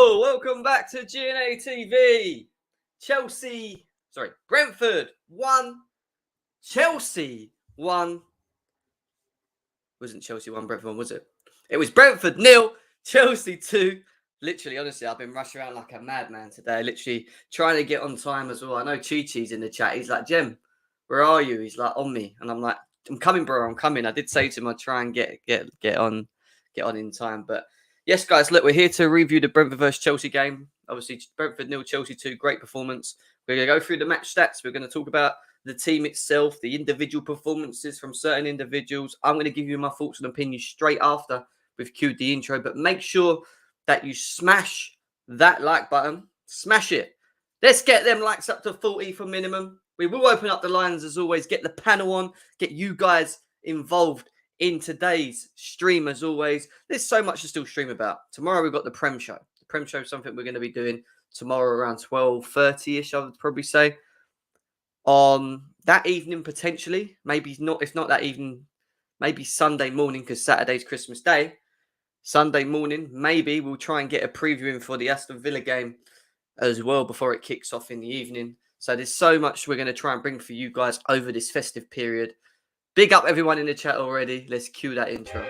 people, welcome back to GNA TV. Brentford 1, Chelsea 1. Wasn't Chelsea 1, Brentford 1, was it? It was Brentford 0, Chelsea 2. Literally, honestly, I've been rushing around like a madman today, literally trying to get on time as well. I know Chi-Chi's in the chat. He's like, Jem, where are you? He's like, on me. And I'm like, I'm coming, bro, I'm coming. I did say to him, I'd try and get on in time. But yes, guys, look, we're here to review the Brentford versus Chelsea game. Obviously, Brentford 0, Chelsea 2, great performance. We're going to go through the match stats. We're going to talk about the team itself, the individual performances from certain individuals. I'm going to give you my thoughts and opinions straight after we've cued the intro. But make sure that you smash that like button. Smash it. Let's get them likes up to 40 for minimum. We will open up the lines as always. Get the panel on. Get you guys involved in today's stream as always. There's so much to still stream about. Tomorrow we've got the Prem Show. The Prem Show is something we're going to be doing tomorrow around 12:30ish, I would probably say. On that evening, potentially. Maybe not. If not that evening, maybe Sunday morning, because Saturday's Christmas Day. Sunday morning, maybe we'll try and get a preview in for the Aston Villa game as well before it kicks off in the evening. So there's so much we're going to try and bring for you guys over this festive period. Big up everyone in the chat already. Let's cue that intro.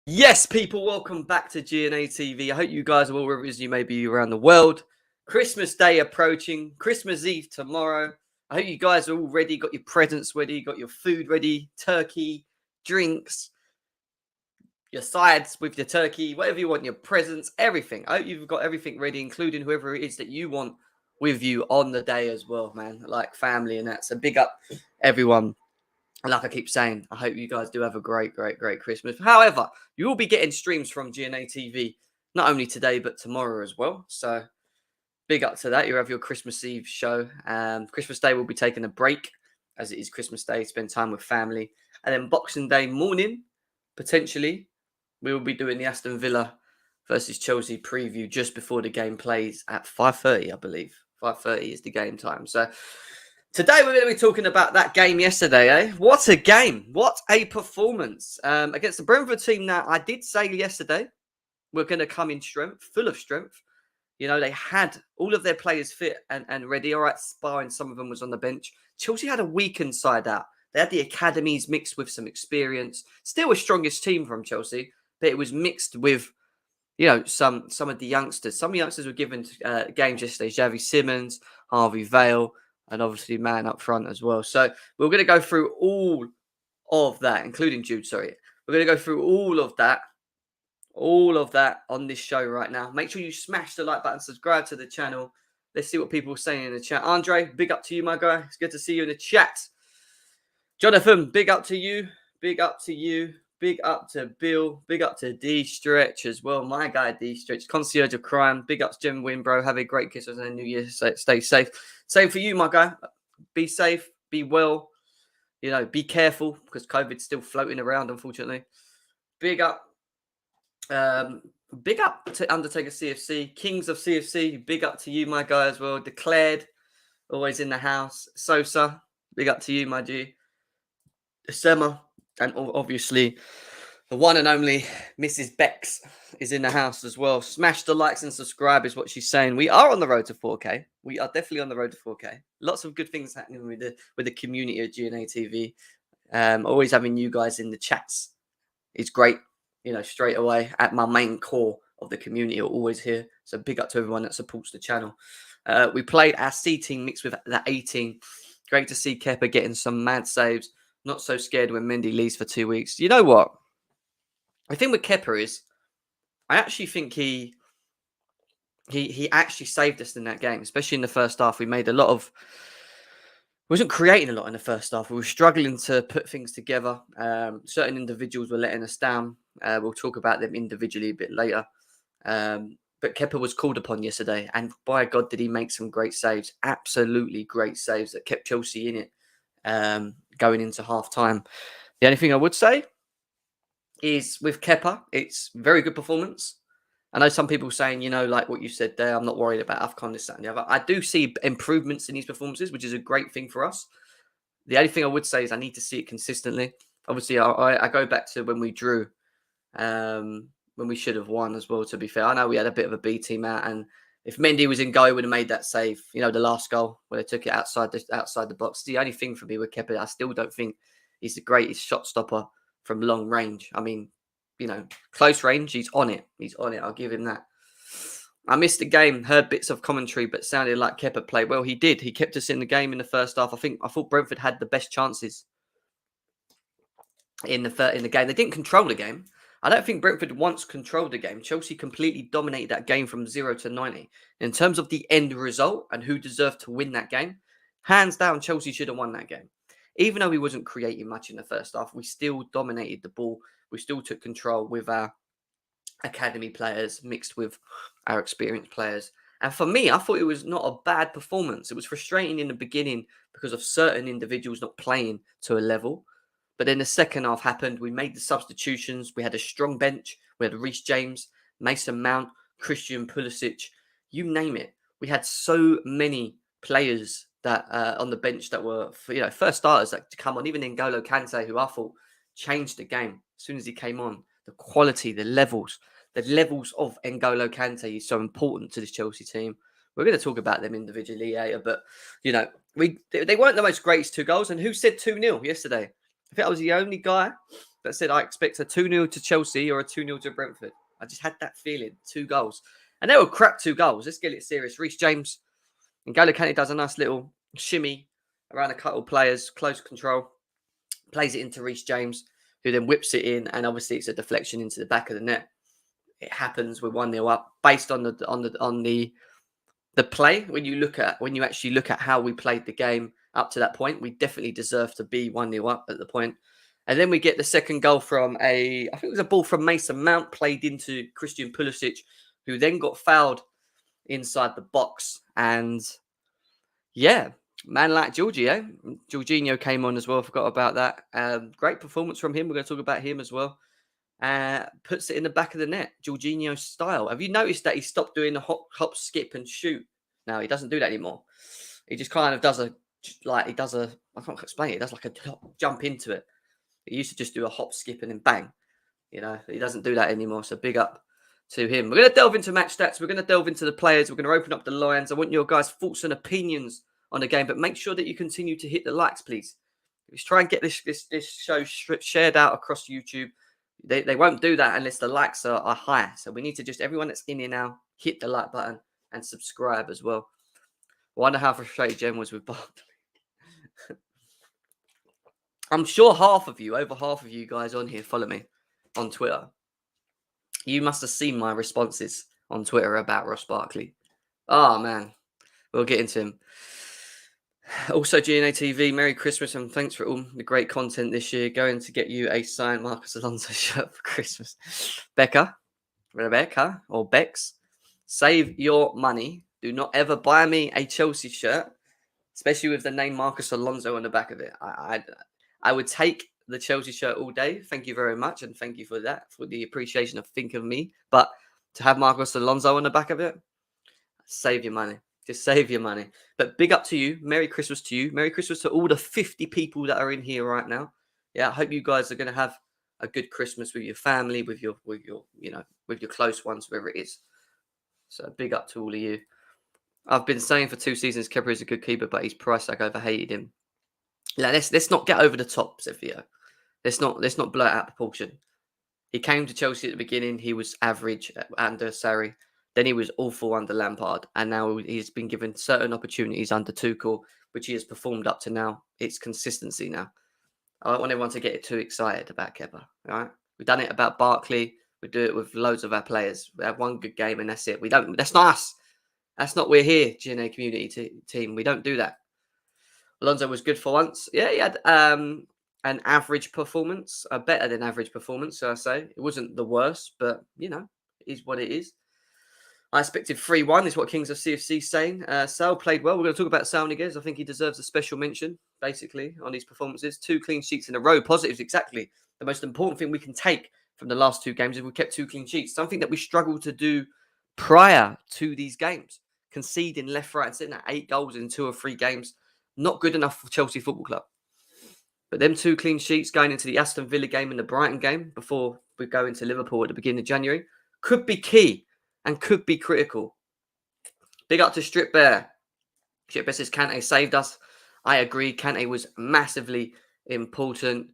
Yes, people, welcome back to GNA TV. I hope you guys are all wherever you may be around the world. Christmas Day approaching, Christmas Eve tomorrow. I hope you guys are all ready, got your presents ready, got your food ready, turkey, drinks, your sides with your turkey, whatever you want, your presents, everything. I hope you've got everything ready, including whoever it is that you want with you on the day as well, man, like family and that. So big up everyone. And like I keep saying, I hope you guys do have a great Christmas. However, you will be getting streams from GNA TV, not only today, but tomorrow as well. So big up to that. You have your Christmas Eve show. Christmas Day will be taking a break as it is Christmas Day, spend time with family. And then Boxing Day morning, potentially, we will be doing the Aston Villa versus Chelsea preview just before the game plays at 5:30, I believe. 5:30 is the game time. So today we're going to be talking about that game yesterday, eh? What a game. What a performance. Against the Brentford team now, I did say yesterday, we're going to come in strength, full of strength. You know, they had all of their players fit and ready. All right, sparring, some of them was on the bench. Chelsea had a weakened side out. They had the academies mixed with some experience. Still a strongest team from Chelsea, but it was mixed with, you know, some of the youngsters. Some youngsters were given games yesterday. Javi Simmons, Harvey Vale, and obviously man up front as well. So we're going to go through all of that, including Jude, sorry. We're going to go through all of that on this show right now. Make sure you smash the like button, subscribe to the channel. Let's see what people are saying in the chat. Andre, big up to you, my guy. It's good to see you in the chat. Jonathan, big up to you. Big up to you. Big up to Bill. Big up to D-Stretch as well. My guy, D-Stretch. Concierge of Crime. Big up to Jim Win, bro. Have a great Christmas and New Year. Stay safe. Same for you, my guy. Be safe. Be well. You know, be careful because COVID's still floating around, unfortunately. Big up to Undertaker CFC, Kings of CFC. Big up to you, my guy, as well. Declared, always in the house. Sosa, big up to you, my G. Sema, and obviously the one and only Mrs. Bex is in the house as well. Smash the likes and subscribe is what she's saying. We are on the road to 4K. We are definitely on the road to 4K. Lots of good things happening with the community of GNA TV. Always having you guys in the chats is great. You know, straight away at my main core of the community are always here. So big up to everyone that supports the channel. We played our C team mixed with the A team. Great to see Kepa getting some mad saves. Not so scared when Mendy leaves for 2 weeks. You know what? The thing with Kepa is, I actually think he actually saved us in that game, especially in the first half. We wasn't creating a lot in the first half. We were struggling to put things together. Certain individuals were letting us down. We'll talk about them individually a bit later. But Kepa was called upon yesterday, and by God, did he make some great saves. Absolutely great saves that kept Chelsea in it going into half-time. The only thing I would say is with Kepa, it's very good performance. I know some people saying, you know, like what you said there, I'm not worried about AFCON, this, that, and the other. I do see improvements in these performances, which is a great thing for us. The only thing I would say is I need to see it consistently. Obviously, I go back to when we drew, when we should have won as well, to be fair. I know we had a bit of a B team out, and if Mendy was in goal, he would have made that save. You know, the last goal where they took it outside the box. The only thing for me with Kepa, I still don't think he's the greatest shot stopper from long range. I mean, you know, close range, he's on it. He's on it. I'll give him that. I missed the game, heard bits of commentary, but sounded like Kepa played well. He did. He kept us in the game in the first half. I thought Brentford had the best chances in the game. They didn't control the game. I don't think Brentford once controlled the game. Chelsea completely dominated that game from 0 to 90. In terms of the end result and who deserved to win that game, hands down, Chelsea should have won that game. Even though we wasn't creating much in the first half, we still dominated the ball. We still took control with our academy players mixed with our experienced players. And for me, I thought it was not a bad performance. It was frustrating in the beginning because of certain individuals not playing to a level. But then the second half happened. We made the substitutions. We had a strong bench. We had Reece James, Mason Mount, Christian Pulisic, you name it. We had so many players that on the bench that were, first starters that to come on. Even N'Golo Kante, who I thought changed the game as soon as he came on. The quality, the levels of N'Golo Kante is so important to this Chelsea team. We're going to talk about them individually later, but they weren't the most greatest 2 goals. And who said 2-0 yesterday? I think I was the only guy that said I expect a 2-0 to Chelsea or a 2-0 to Brentford. I just had that feeling. 2 goals. And they were crap 2 goals. Let's get it serious. Reece James and N'Golo Kante does a nice little shimmy around a couple of players, close control, plays it into Reece James, who then whips it in, and obviously it's a deflection into the back of the net. It happens. We're 1-0 up based on the play. When you actually look at how we played the game up to that point, we definitely deserved to be 1-0 up at the point. And then we get the second goal from I think it was a ball from Mason Mount played into Christian Pulisic, who then got fouled inside the box. And yeah, man like Jorginho came on as well. I forgot about that. Great performance from him. We're going to talk about him as well. Puts it in the back of the net, Jorginho style. Have you noticed that he stopped doing the hop, skip, and shoot? Now he doesn't do that anymore. He just kind of does I can't explain it. He does like a jump into it. He used to just do a hop, skip, and then bang. He doesn't do that anymore. So big up to him. We're going to delve into match stats. We're going to delve into the players. We're going to open up the lines. I want your guys' thoughts and opinions on the game, but make sure that you continue to hit the likes, please. Let's try and get this show shared out across YouTube. They won't do that unless the likes are high. So we need to just, everyone that's in here now, hit the like button and subscribe as well. I wonder how frustrated Jen was with Barkley. I'm sure over half of you guys on here follow me on Twitter. You must have seen my responses on Twitter about Ross Barkley. Oh, man. We'll get into him. Also, GNA TV, Merry Christmas and thanks for all the great content this year. Going to get you a signed Marcus Alonso shirt for Christmas. Rebecca, or Bex, save your money. Do not ever buy me a Chelsea shirt, especially with the name Marcus Alonso on the back of it. I would take the Chelsea shirt all day. Thank you very much, and thank you for that, for the appreciation of think of me. But to have Marcus Alonso on the back of it, save your money. Just save your money. But big up to you. Merry Christmas to you. Merry Christmas to all the 50 people that are in here right now. Yeah, I hope you guys are going to have a good Christmas with your family, with your close ones, wherever it is. So big up to all of you. I've been saying for 2 seasons Kepa is a good keeper, but his price tag overhated him. Let's not get over the top, said Theo. Let's not blow it out of proportion. He came to Chelsea at the beginning. He was average under Sarri. Then he was awful under Lampard. And now he's been given certain opportunities under Tuchel, which he has performed up to now. It's consistency now. I don't want everyone to get too excited about Kepa. All right? We've done it about Barkley. We do it with loads of our players. We have one good game and that's it. That's not us. That's not we're here, GNA community team. We don't do that. Alonso was good for once. Yeah, he had an average performance, a better than average performance, so I say. It wasn't the worst, but, it is what it is. I expected 3-1, is what Kings of CFC saying. Sal played well. We're going to talk about Sal Niguez. I think he deserves a special mention, basically, on his performances. 2 clean sheets in a row. Positives, exactly. The most important thing we can take from the last 2 games is we kept 2 clean sheets. Something that we struggled to do prior to these games. Conceding left, right, and centre 8 goals in 2 or 3 games. Not good enough for Chelsea Football Club. But them 2 clean sheets going into the Aston Villa game and the Brighton game before we go into Liverpool at the beginning of January could be key and could be critical. Big up to Strip Bear. Strip Bear says Kante saved us. I agree. Kante was massively important.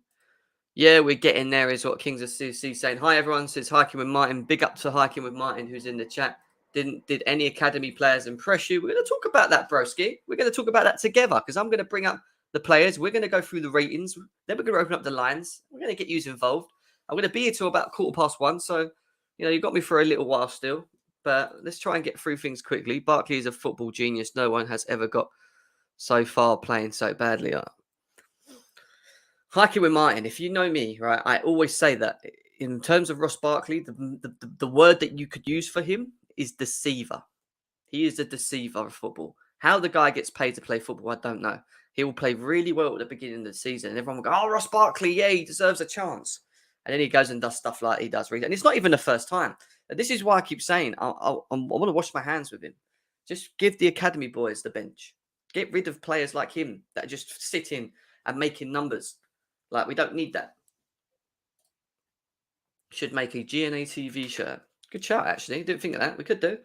Yeah, we're getting there, is what Kings of CC saying. Hi, everyone. Says Hiking with Martin. Big up to Hiking with Martin, who's in the chat. Did any academy players impress you? We're going to talk about that, broski. We're going to talk about that together because I'm going to bring up the players. We're going to go through the ratings. Then we're going to open up the lines. We're going to get you involved. I'm going to be here till about 1:15. So, you've got me for a little while still. But let's try and get through things quickly. Barkley is a football genius. No one has ever got so far playing so badly. Hiking with Martin, if you know me, right, I always say that in terms of Ross Barkley, the word that you could use for him is deceiver. He is a deceiver of football. How the guy gets paid to play football, I don't know. He will play really well at the beginning of the season. And everyone will go, oh, Ross Barkley, yeah, he deserves a chance. And then he goes and does stuff like he does. And it's not even the first time. And this is why I keep saying, I want to wash my hands with him. Just give the academy boys the bench. Get rid of players like him that are just sitting and making numbers. Like, we don't need that. Should make a GNA TV shirt. Good shout, actually. Didn't think of that. We could do.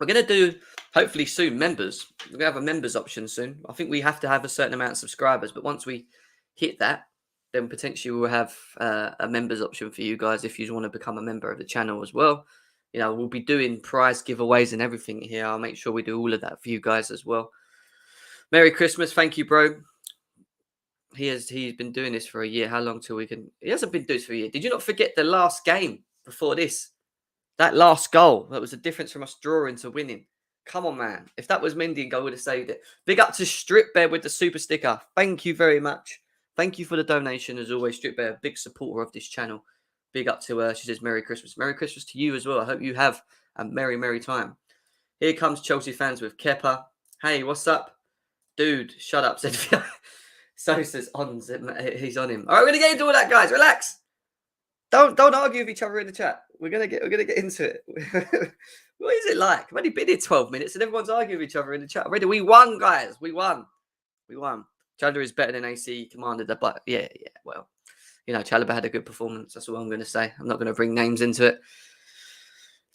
We're going to do, hopefully soon, members. We're going to have a members option soon. I think we have to have a certain amount of subscribers. But once we hit that, then potentially we'll have a members option for you guys if you want to become a member of the channel as well. We'll be doing prize giveaways and everything here. I'll make sure we do all of that for you guys as well. Merry Christmas. Thank you, bro. He's been doing this for a year. How long till we can... He hasn't been doing this for a year. Did you not forget the last game before this? That last goal, that was the difference from us drawing to winning. Come on, man. If that was Mendy and goal, would have saved it. Big up to Strip Bear with the super sticker. Thank you very much. Thank you for the donation, as always. Strip Bear, big supporter of this channel. Big up to her. She says, Merry Christmas. Merry Christmas to you as well. I hope you have a merry, merry time. Here comes Chelsea fans with Kepa. Hey, what's up? Dude, shut up. So says on. He's on him. All right, we're going to get into all that, guys. Relax. Don't argue with each other in the chat. We're gonna get into it. What is it like? I've only been here 12 minutes and everyone's arguing with each other in the chat already. We won, guys. We won. Chalaba is better than AC commanded that, but yeah. Well, Chalaba had a good performance. That's all I'm going to say. I'm not going to bring names into it.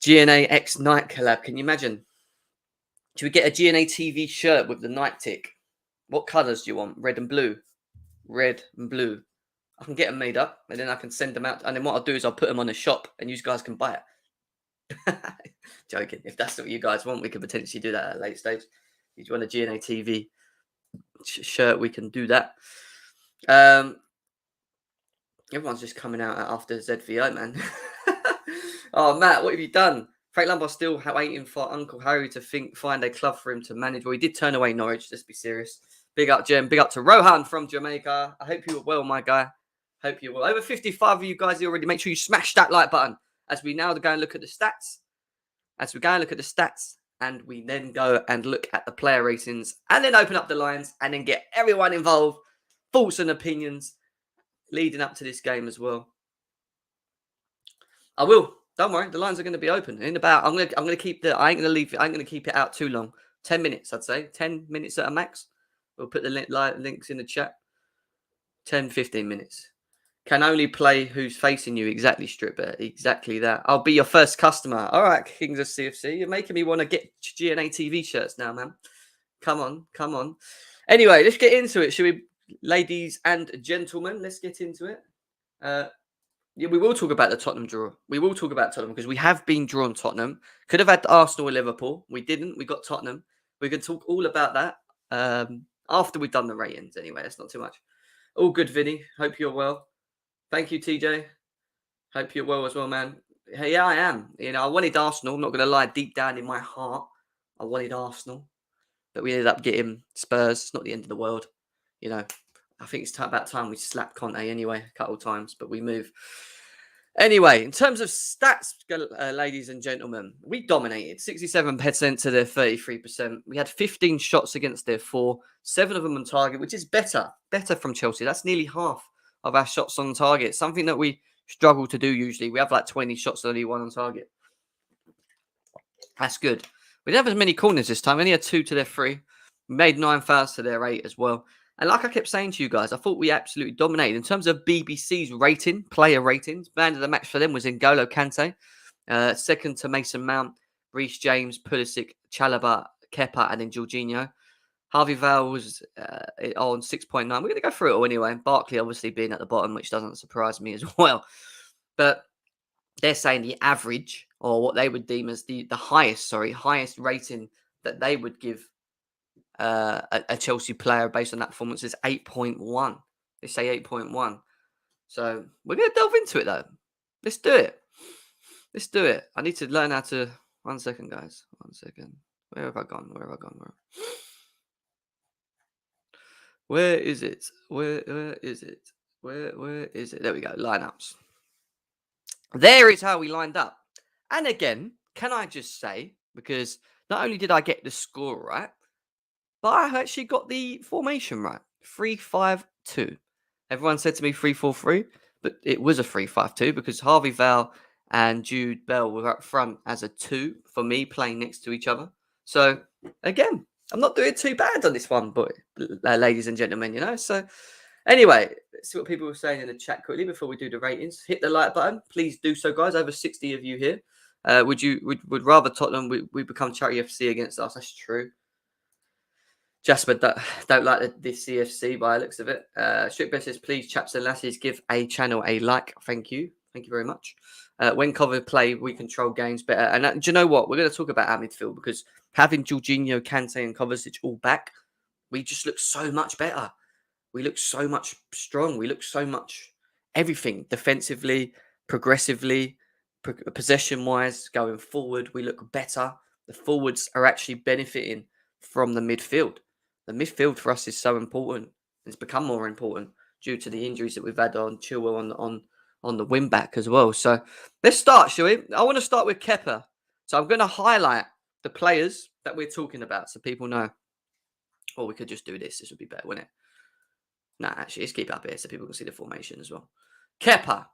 GNA X Night collab. Can you imagine? Should we get a GNA TV shirt with the night tick? What colours do you want? Red and blue. Red and blue. I can get them made up and then I can send them out. And then what I'll do is I'll put them on a shop and you guys can buy it. Joking. If that's what you guys want, we could potentially do that at a late stage. If you want a GNA TV shirt, we can do that. Everyone's just coming out after ZVO, man. Oh, Matt, what have you done? Frank Lampard's still waiting for Uncle Harry to find a club for him to manage. Well, he did turn away Norwich. Let's be serious. Big up, Jem. Big up to Rohan from Jamaica. I hope you were well, my guy. Hope you will. Over 55 of you guys already. Make sure you smash that like button as we now go and look at the stats. And we then go and look at the player ratings and then open up the lines and then get everyone involved. Thoughts and opinions leading up to this game as well. I will. Don't worry. The lines are going to be open in about. I'm going to keep the. I ain't going to keep it out too long. 10 minutes, I'd say. 10 minutes at a max. We'll put the links in the chat. 10, 15 minutes. Can only play who's facing you. Exactly, Stripper. Exactly that. I'll be your first customer. All right, Kings of CFC. You're making me want to get GNA TV shirts now, man. Come on. Anyway, let's get into it. Shall we, ladies and gentlemen? Let's get into it. Yeah, we will talk about the Tottenham draw. We will talk about Tottenham because we have been drawn Tottenham. Could have had Arsenal or Liverpool. We didn't. We got Tottenham. We can talk all about that after we've done the ratings. Anyway, that's not too much. All good, Vinny. Hope you're well. Thank you, TJ. Hope you're well as well, man. Hey, yeah, I am. I wanted Arsenal. I'm not going to lie. Deep down in my heart, I wanted Arsenal. But we ended up getting Spurs. It's not the end of the world. I think it's about time we slapped Conte anyway a couple of times, but we move. Anyway, in terms of stats, ladies and gentlemen, we dominated 67% to their 33%. We had 15 shots against their 4, 7 of them on target, which is better from Chelsea. That's nearly half of our shots on target, something that we struggle to do usually. We have like 20 shots, only 1 on target. That's good. We didn't have as many corners this time. We only had 2 to their 3. We made 9 fouls to their 8 as well. And like I kept saying to you guys, I thought we absolutely dominated. In terms of BBC's rating, player ratings, man of the match for them was N'Golo Kante. Second to Mason Mount, Reece James, Pulisic, Chalobah, Kepa, and then Jorginho. Harvey Vale was on 6.9. We're going to go through it all anyway. Barkley obviously being at the bottom, which doesn't surprise me as well. But they're saying the average, or what they would deem as the highest rating that they would give a Chelsea player based on that performance is 8.1. They say 8.1. So we're going to delve into it though. Let's do it. Let's do it. I need to learn how to... 1 second, guys. 1 second. Where have I gone? Where is it? Where is it? Where is it? There we go. Lineups. There is how we lined up. And again, can I just say, because not only did I get the score right, but I actually got the formation right. 3-5-2. Everyone said to me 3-4-3, but it was a 3-5-2 because Harvey Vale and Jude Bell were up front as a 2 for me, playing next to each other. So again, I'm not doing too bad on this one, ladies and gentlemen, you know. So anyway, let's see what people were saying in the chat quickly before we do the ratings. Hit the like button. Please do so, guys. Over 60 of you here. Would rather Tottenham we become Charity FC against us? That's true. Jasper don't like the CFC by the looks of it. Stripbear says, please, chaps and lassies, give a channel a like. Thank you. Thank you very much. When covered play, we control games better. And do you know what? We're going to talk about our midfield because having Jorginho, Kante and Kovacic all back, we just look so much better. We look so much strong. We look so much everything defensively, progressively, possession-wise, going forward. We look better. The forwards are actually benefiting from the midfield. The midfield for us is so important. It's become more important due to the injuries that we've had on Chilwell on the wing back as well. So let's start, shall we? I want to start with Kepa. So I'm going to highlight the players that we're talking about so people know. Or we could just do this. This would be better, wouldn't it? No, actually, let's keep it up here so people can see the formation as well. Kepa.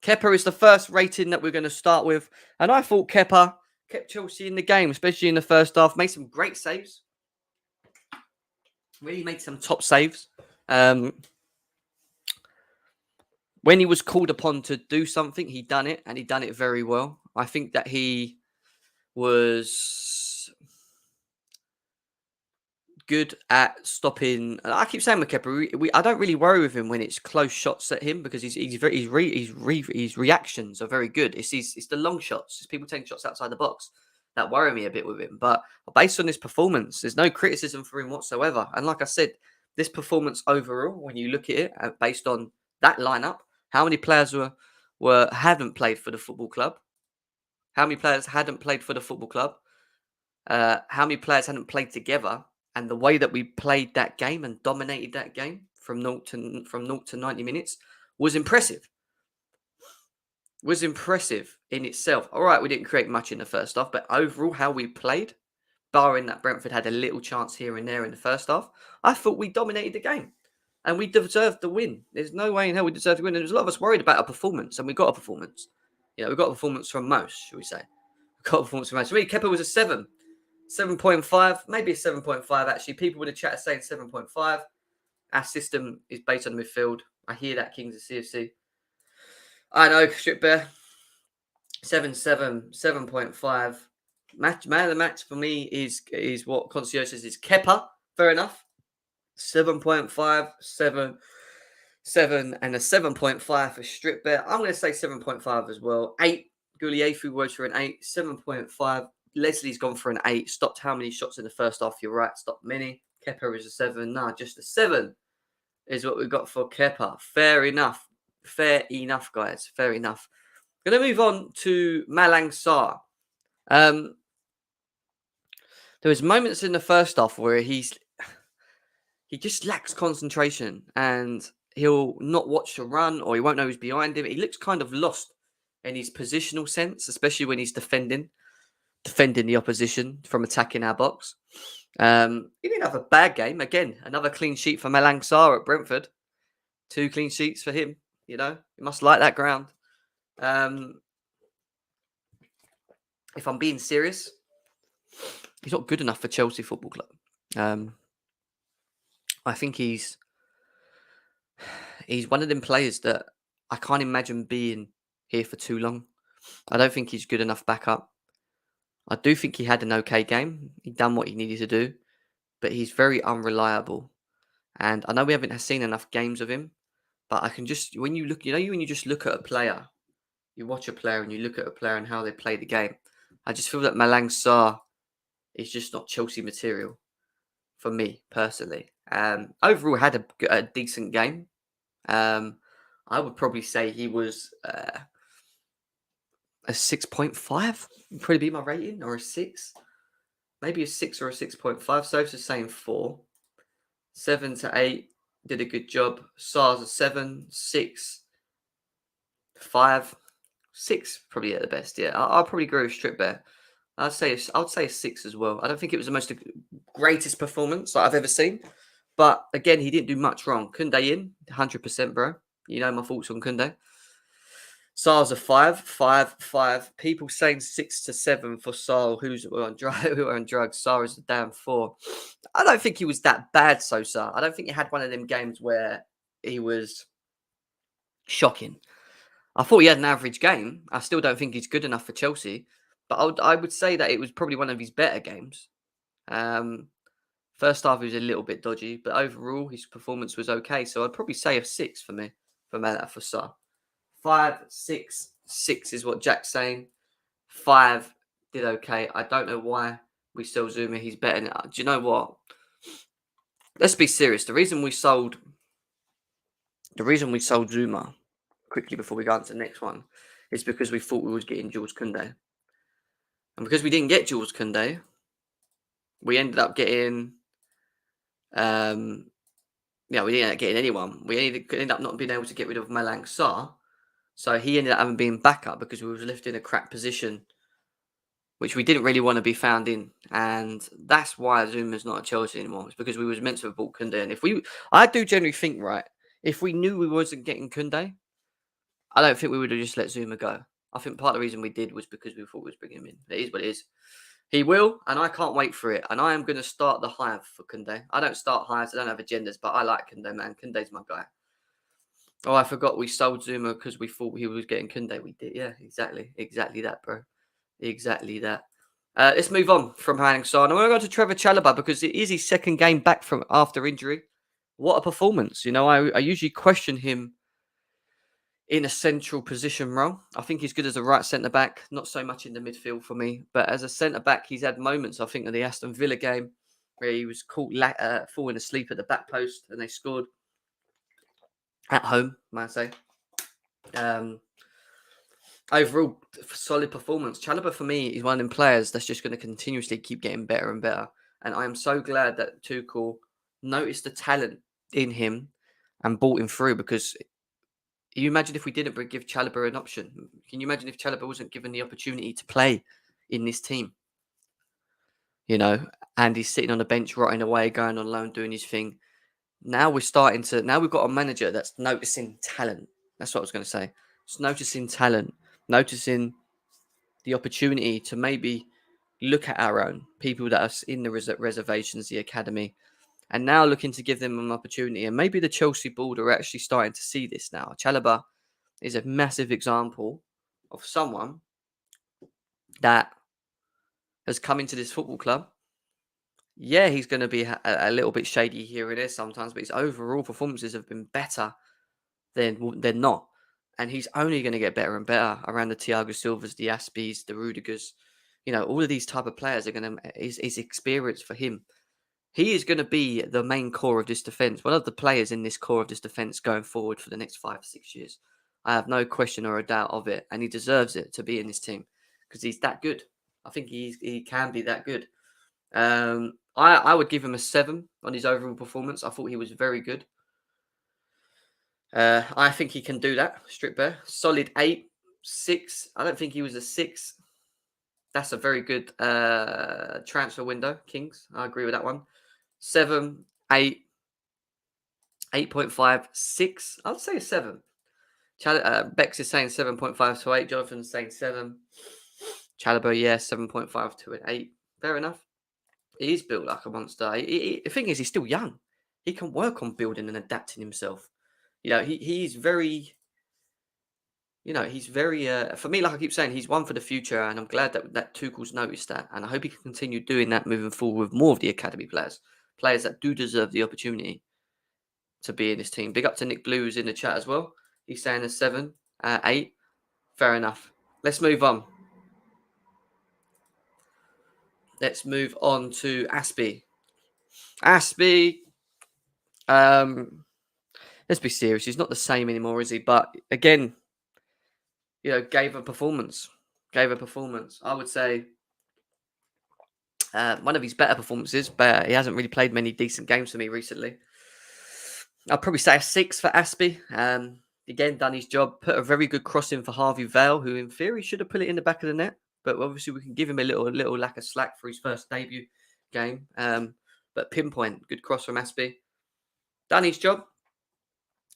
Kepa is the first rating that we're going to start with. And I thought Kepa kept Chelsea in the game, especially in the first half. Made some great saves. Really made some top saves. When he was called upon to do something, he done it, and he done it very well. I think that he was good at stopping. I keep saying with Kepa, I don't really worry with him when it's close shots at him because his reactions are very good. It's the long shots. It's people taking shots outside the box that worry me a bit with him. But based on his performance, there's no criticism for him whatsoever. And like I said, this performance overall, when you look at it based on that lineup, how many players hadn't played for the football club? How many players hadn't played for the football club? How many players hadn't played together? And the way that we played that game and dominated that game from 0 to 90 minutes was impressive. Was impressive in itself. All right, we didn't create much in the first half, but overall, how we played, barring that Brentford had a little chance here and there in the first half, I thought we dominated the game. And we deserved the win. There's no way in hell we deserved to win. And there's a lot of us worried about a performance, and we got a performance. You know, we got a performance from most, shall we say. We got a performance from most. For me, Kepa was a 7. 7.5, maybe a 7.5 actually. People in the chat are saying 7.5. Our system is based on the midfield. I hear that, Kings of CFC. I know, Strip Bear. 7.5. Man of the match for me is what Concierge says is Kepa. Fair enough. 7.5, 7, and a 7.5 for Strip Bear. I'm going to say 7.5 as well. 8. Guliefu words for an 8. 7.5. Leslie's gone for an 8. Stopped how many shots in the first half? You're right. Stopped many. Kepa is a 7. No, just a 7 is what we've got for Kepa. Fair enough. Fair enough, guys. Fair enough. Going to move on to Malang Sarr. There was moments in the first half where he just lacks concentration and he'll not watch the run or he won't know who's behind him. He looks kind of lost in his positional sense, especially when he's defending the opposition from attacking our box. He didn't have a bad game. Again, another clean sheet for Malang Sarr at Brentford. 2 clean sheets for him. You know, he must like that ground. If I'm being serious, he's not good enough for Chelsea Football Club. I think he's he's one of them players that I can't imagine being here for too long. I don't think he's good enough backup. I do think he had an okay game. He done what he needed to do, but he's very unreliable. And I know we haven't seen enough games of him, but I can just when you look, when you just look at a player, you watch a player and you look at a player and how they play the game. I just feel that Malang Sarr is just not Chelsea material for me personally. Overall, had a decent game. I would probably say he was a 6.5. Would probably be my rating, or a 6. Maybe a 6 or a 6.5. So it's saying 4. 7 to 8, did a good job. Sarr's a 7, 6, 5, 6, probably at the best. Yeah, I'll probably agree with Strip there. I'd say a 6 as well. I don't think it was the most greatest performance that I've ever seen, but again, he didn't do much wrong. Koundé in 100%, bro. You know my thoughts on Koundé. Sarr's a 5, 5, 5. People saying 6 to 7 for Sarr, who are on drugs. Sarr is a damn 4. I don't think he was that bad, Sosa. I don't think he had one of them games where he was shocking. I thought he had an average game. I still don't think he's good enough for Chelsea, but I would say that it was probably one of his better games. First half he was a little bit dodgy, but overall his performance was okay. So I'd probably say a 6 for me for Sarr. 5, 6, 6 is what Jack's saying. 5 did okay. I don't know why we sell Zuma. He's better. Do you know what? Let's be serious. The reason we sold Zuma quickly before we go on to the next one is because we thought we was getting Jules Koundé, and because we didn't get Jules Koundé, we ended up getting we didn't end up getting anyone. We ended up not being able to get rid of Malang Sarr. So he ended up having been backup because we were left in a crap position, which we didn't really want to be found in. And that's why Zuma's not at Chelsea anymore. It's because we was meant to have bought Koundé. And I do generally think, right, if we knew we wasn't getting Koundé, I don't think we would have just let Zuma go. I think part of the reason we did was because we thought we was bringing him in. It is what it is. He will, and I can't wait for it. And I am going to start the hive for Koundé. I don't start hives. I don't have agendas, but I like Koundé, man. Koundé's my guy. Oh, I forgot we sold Zuma because we thought he was getting Koundé. We did, yeah, exactly. Exactly that, bro. Exactly that. Let's move on from Malang Sarr. Now we're going to go to Trevor Chaliba because it is his second game back from after injury. What a performance. I usually question him in a central position role. I think he's good as a right centre-back, not so much in the midfield for me. But as a centre-back, he's had moments, I think, in the Aston Villa game where he was caught falling asleep at the back post and they scored. At home, might I say. Overall, solid performance. Chalobah, for me, is one of them players that's just going to continuously keep getting better and better. And I am so glad that Tuchel noticed the talent in him and brought him through, because you imagine if we didn't give Chalobah an option. Can you imagine if Chalobah wasn't given the opportunity to play in this team? And he's sitting on the bench, rotting away, going on loan, doing his thing. Now we've got a manager that's noticing talent. That's what I was going to say. It's noticing talent, noticing the opportunity to maybe look at our own people that are in the reservations, the academy, and now looking to give them an opportunity. And maybe the Chelsea board are actually starting to see this now. Chalobah is a massive example of someone that has come into this football club. Yeah, he's going to be a little bit shady here and there sometimes, but his overall performances have been better than not. And he's only going to get better and better around the Thiago Silvas, the Aspies, the Rudigers. All of these type of players are going to is experience for him. He is going to be the main core of this defence, one of the players in this core of this defence going forward for the next 5 6 years. I have no question or a doubt of it, and he deserves it to be in this team because he's that good. I think he can be that good. I would give him a 7 on his overall performance. I thought he was very good. I think he can do that. Strip bear. Solid 8, 6. I don't think he was a 6. That's a very good transfer window, Kings. I agree with that one. 7, 8, 8.5, 6. I'd say a 7. Bex is saying 7.5 to 8. Jonathan's saying 7. Chalobah, yeah, 7.5 to an 8. Fair enough. He is built like a monster. The thing is, he's still young. He can work on building and adapting himself. he's very, he's very, for me, like I keep saying, he's one for the future, and I'm glad that Tuchel's noticed that, and I hope he can continue doing that moving forward with more of the academy players that do deserve the opportunity to be in this team. Big up to Nick Blue, who's in the chat as well. He's saying a 7, 8. Fair enough. Let's move on. Let's move on to Aspie. Aspie, let's be serious. He's not the same anymore, is he? But again, gave a performance. I would say one of his better performances, but he hasn't really played many decent games for me recently. I'd probably say a 6 for Aspie. Again, done his job. Put a very good cross in for Harvey Vale, who in theory should have put it in the back of the net. But obviously we can give him a little lack of slack for his first debut game. But pinpoint, good cross from Aspie. Done his job.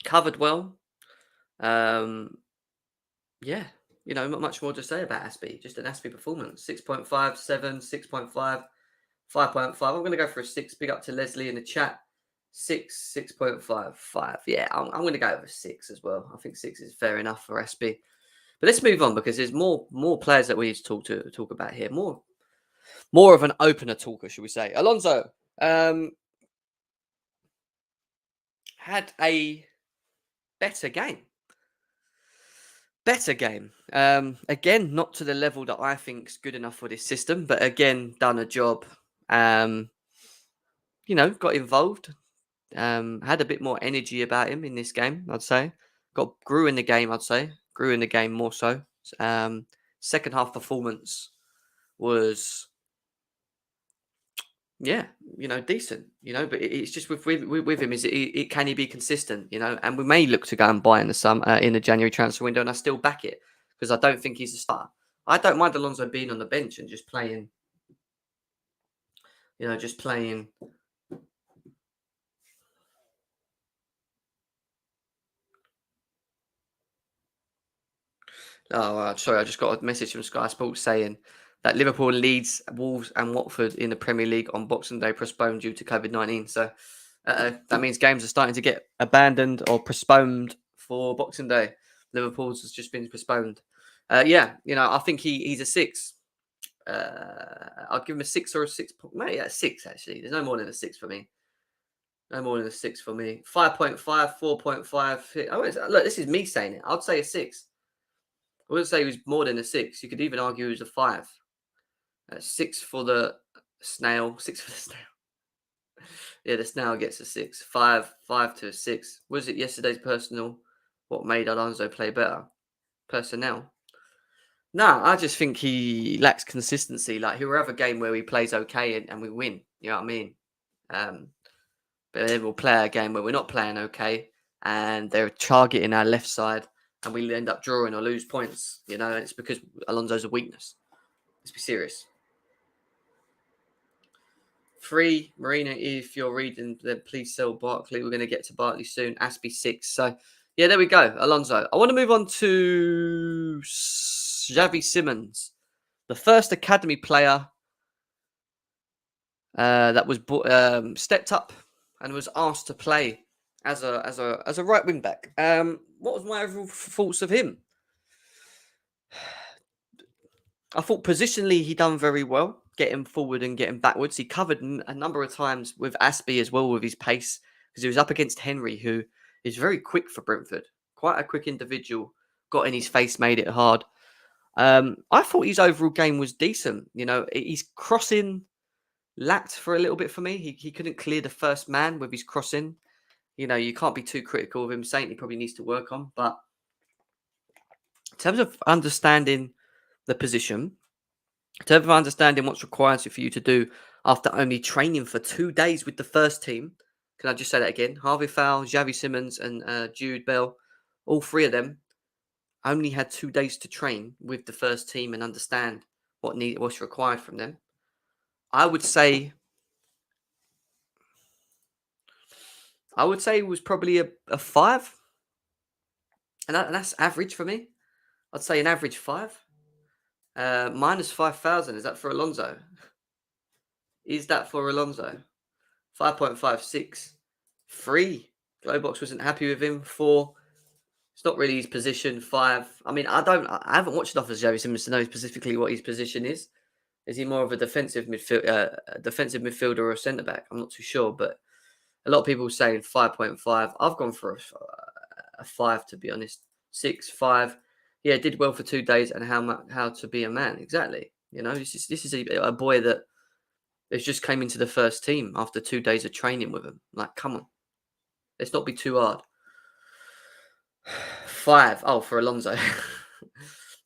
Covered well. Yeah, not much more to say about Aspie. Just an Aspie performance. 6.5, 7, 6.5, 5.5. I'm going to go for a 6. Big up to Leslie in the chat. 6, 6.5, 5. Yeah, I'm going to go with a 6 as well. I think 6 is fair enough for Aspie. But let's move on because there's more players that we need to talk about here. More of an opener talker, should we say? Alonso had a better game. Again, not to the level that I think is good enough for this system, but again, done a job. Got involved. Had a bit more energy about him in this game, I'd say. Grew in the game, I'd say. Grew in the game more so. Second half performance was, decent. But it's just with him, can he be consistent? And we may look to go and buy in the January transfer window, and I still back it because I don't think he's a star. I don't mind Alonso being on the bench and just playing. Just playing. Oh, sorry. I just got a message from Sky Sports saying that Liverpool, Leeds, Wolves, and Watford in the Premier League on Boxing Day postponed due to COVID-19. So that means games are starting to get abandoned or postponed for Boxing Day. Liverpool's has just been postponed. I think he's a 6. I'd give him a 6 or a 6. Maybe a 6, actually. There's no more than a 6 for me. 5.5, 4.5. Look, this is me saying it. I'd say a 6. I wouldn't say he was more than a 6. You could even argue he was a 5. 6 for the snail. 6 for the snail. Yeah, the snail gets a 6. 5 to a 6. Was it yesterday's personal? What made Alonso play better? Personnel. No, I just think he lacks consistency. Like, he'll have a game where he plays okay and we win. You know what I mean? But then we'll play a game where we're not playing okay and they're targeting our left side and we end up drawing or lose points. It's because Alonso's a weakness. Let's be serious. 3, Marina, if you're reading, then please sell Barkley. We're going to get to Barkley soon. Aspie 6. So, yeah, there we go. Alonso. I want to move on to Javi Simmons, the first academy player that was stepped up and was asked to play as a right wing back. What was my overall thoughts of him? I thought positionally he done very well, getting forward and getting backwards. He covered a number of times with Aspie as well with his pace because he was up against Henry, who is very quick for Brentford. Quite a quick individual. Got in his face, made it hard. I thought his overall game was decent. His crossing lacked for a little bit for me. He couldn't clear the first man with his crossing. You can't be too critical of him. Saying he probably needs to work on. But in terms of understanding the position, in terms of understanding what's required for you to do after only training for 2 days with the first team, can I just say that again? Harvey Fowl, Javi Simmons, and Jude Bell, all 3 of them only had 2 days to train with the first team and understand what's required from them. I would say it was probably a 5. And that's average for me. I'd say an average 5. Minus 5,000. Is that for Alonso? Is that for Alonso? 5.56. 3 Glowbox wasn't happy with him. 4, it's not really his position. 5, I mean, I haven't watched enough of Javi Simmons to know specifically what his position is. Is he more of a defensive midfielder or a centre back? I'm not too sure, but a lot of people saying 5.5. I've gone for a 5, to be honest. 6, 5. Yeah, did well for 2 days, and how to be a man exactly. You know, this is a boy that has just came into the first team after 2 days of training with him. Like, come on, let's not be too hard. 5. Oh, for Alonso.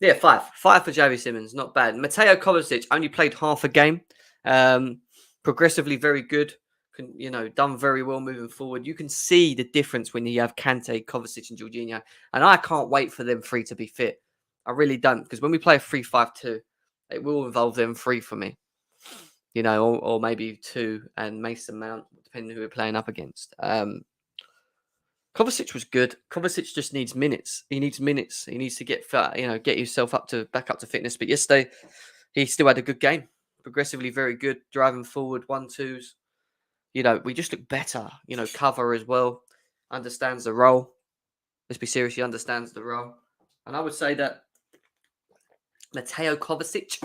Yeah, 5. 5 for Javi Simmons. Not bad. Mateo Kovacic only played half a game. Progressively very good. Done very well moving forward. You can see the difference when you have Kante, Kovacic, and Jorginho. And I can't wait for them 3 to be fit. I really don't. Because when we play a 3-5-2, it will involve them 3 for me. Or maybe 2 and Mason Mount, depending who we're playing up against. Kovacic was good. Kovacic just needs minutes. He needs minutes. He needs to get himself back up to fitness. But yesterday, he still had a good game. Progressively very good. Driving forward, 1-2s. We just look better. Cover as well. Understands the role. Let's be serious. He understands the role. And I would say that Mateo Kovacic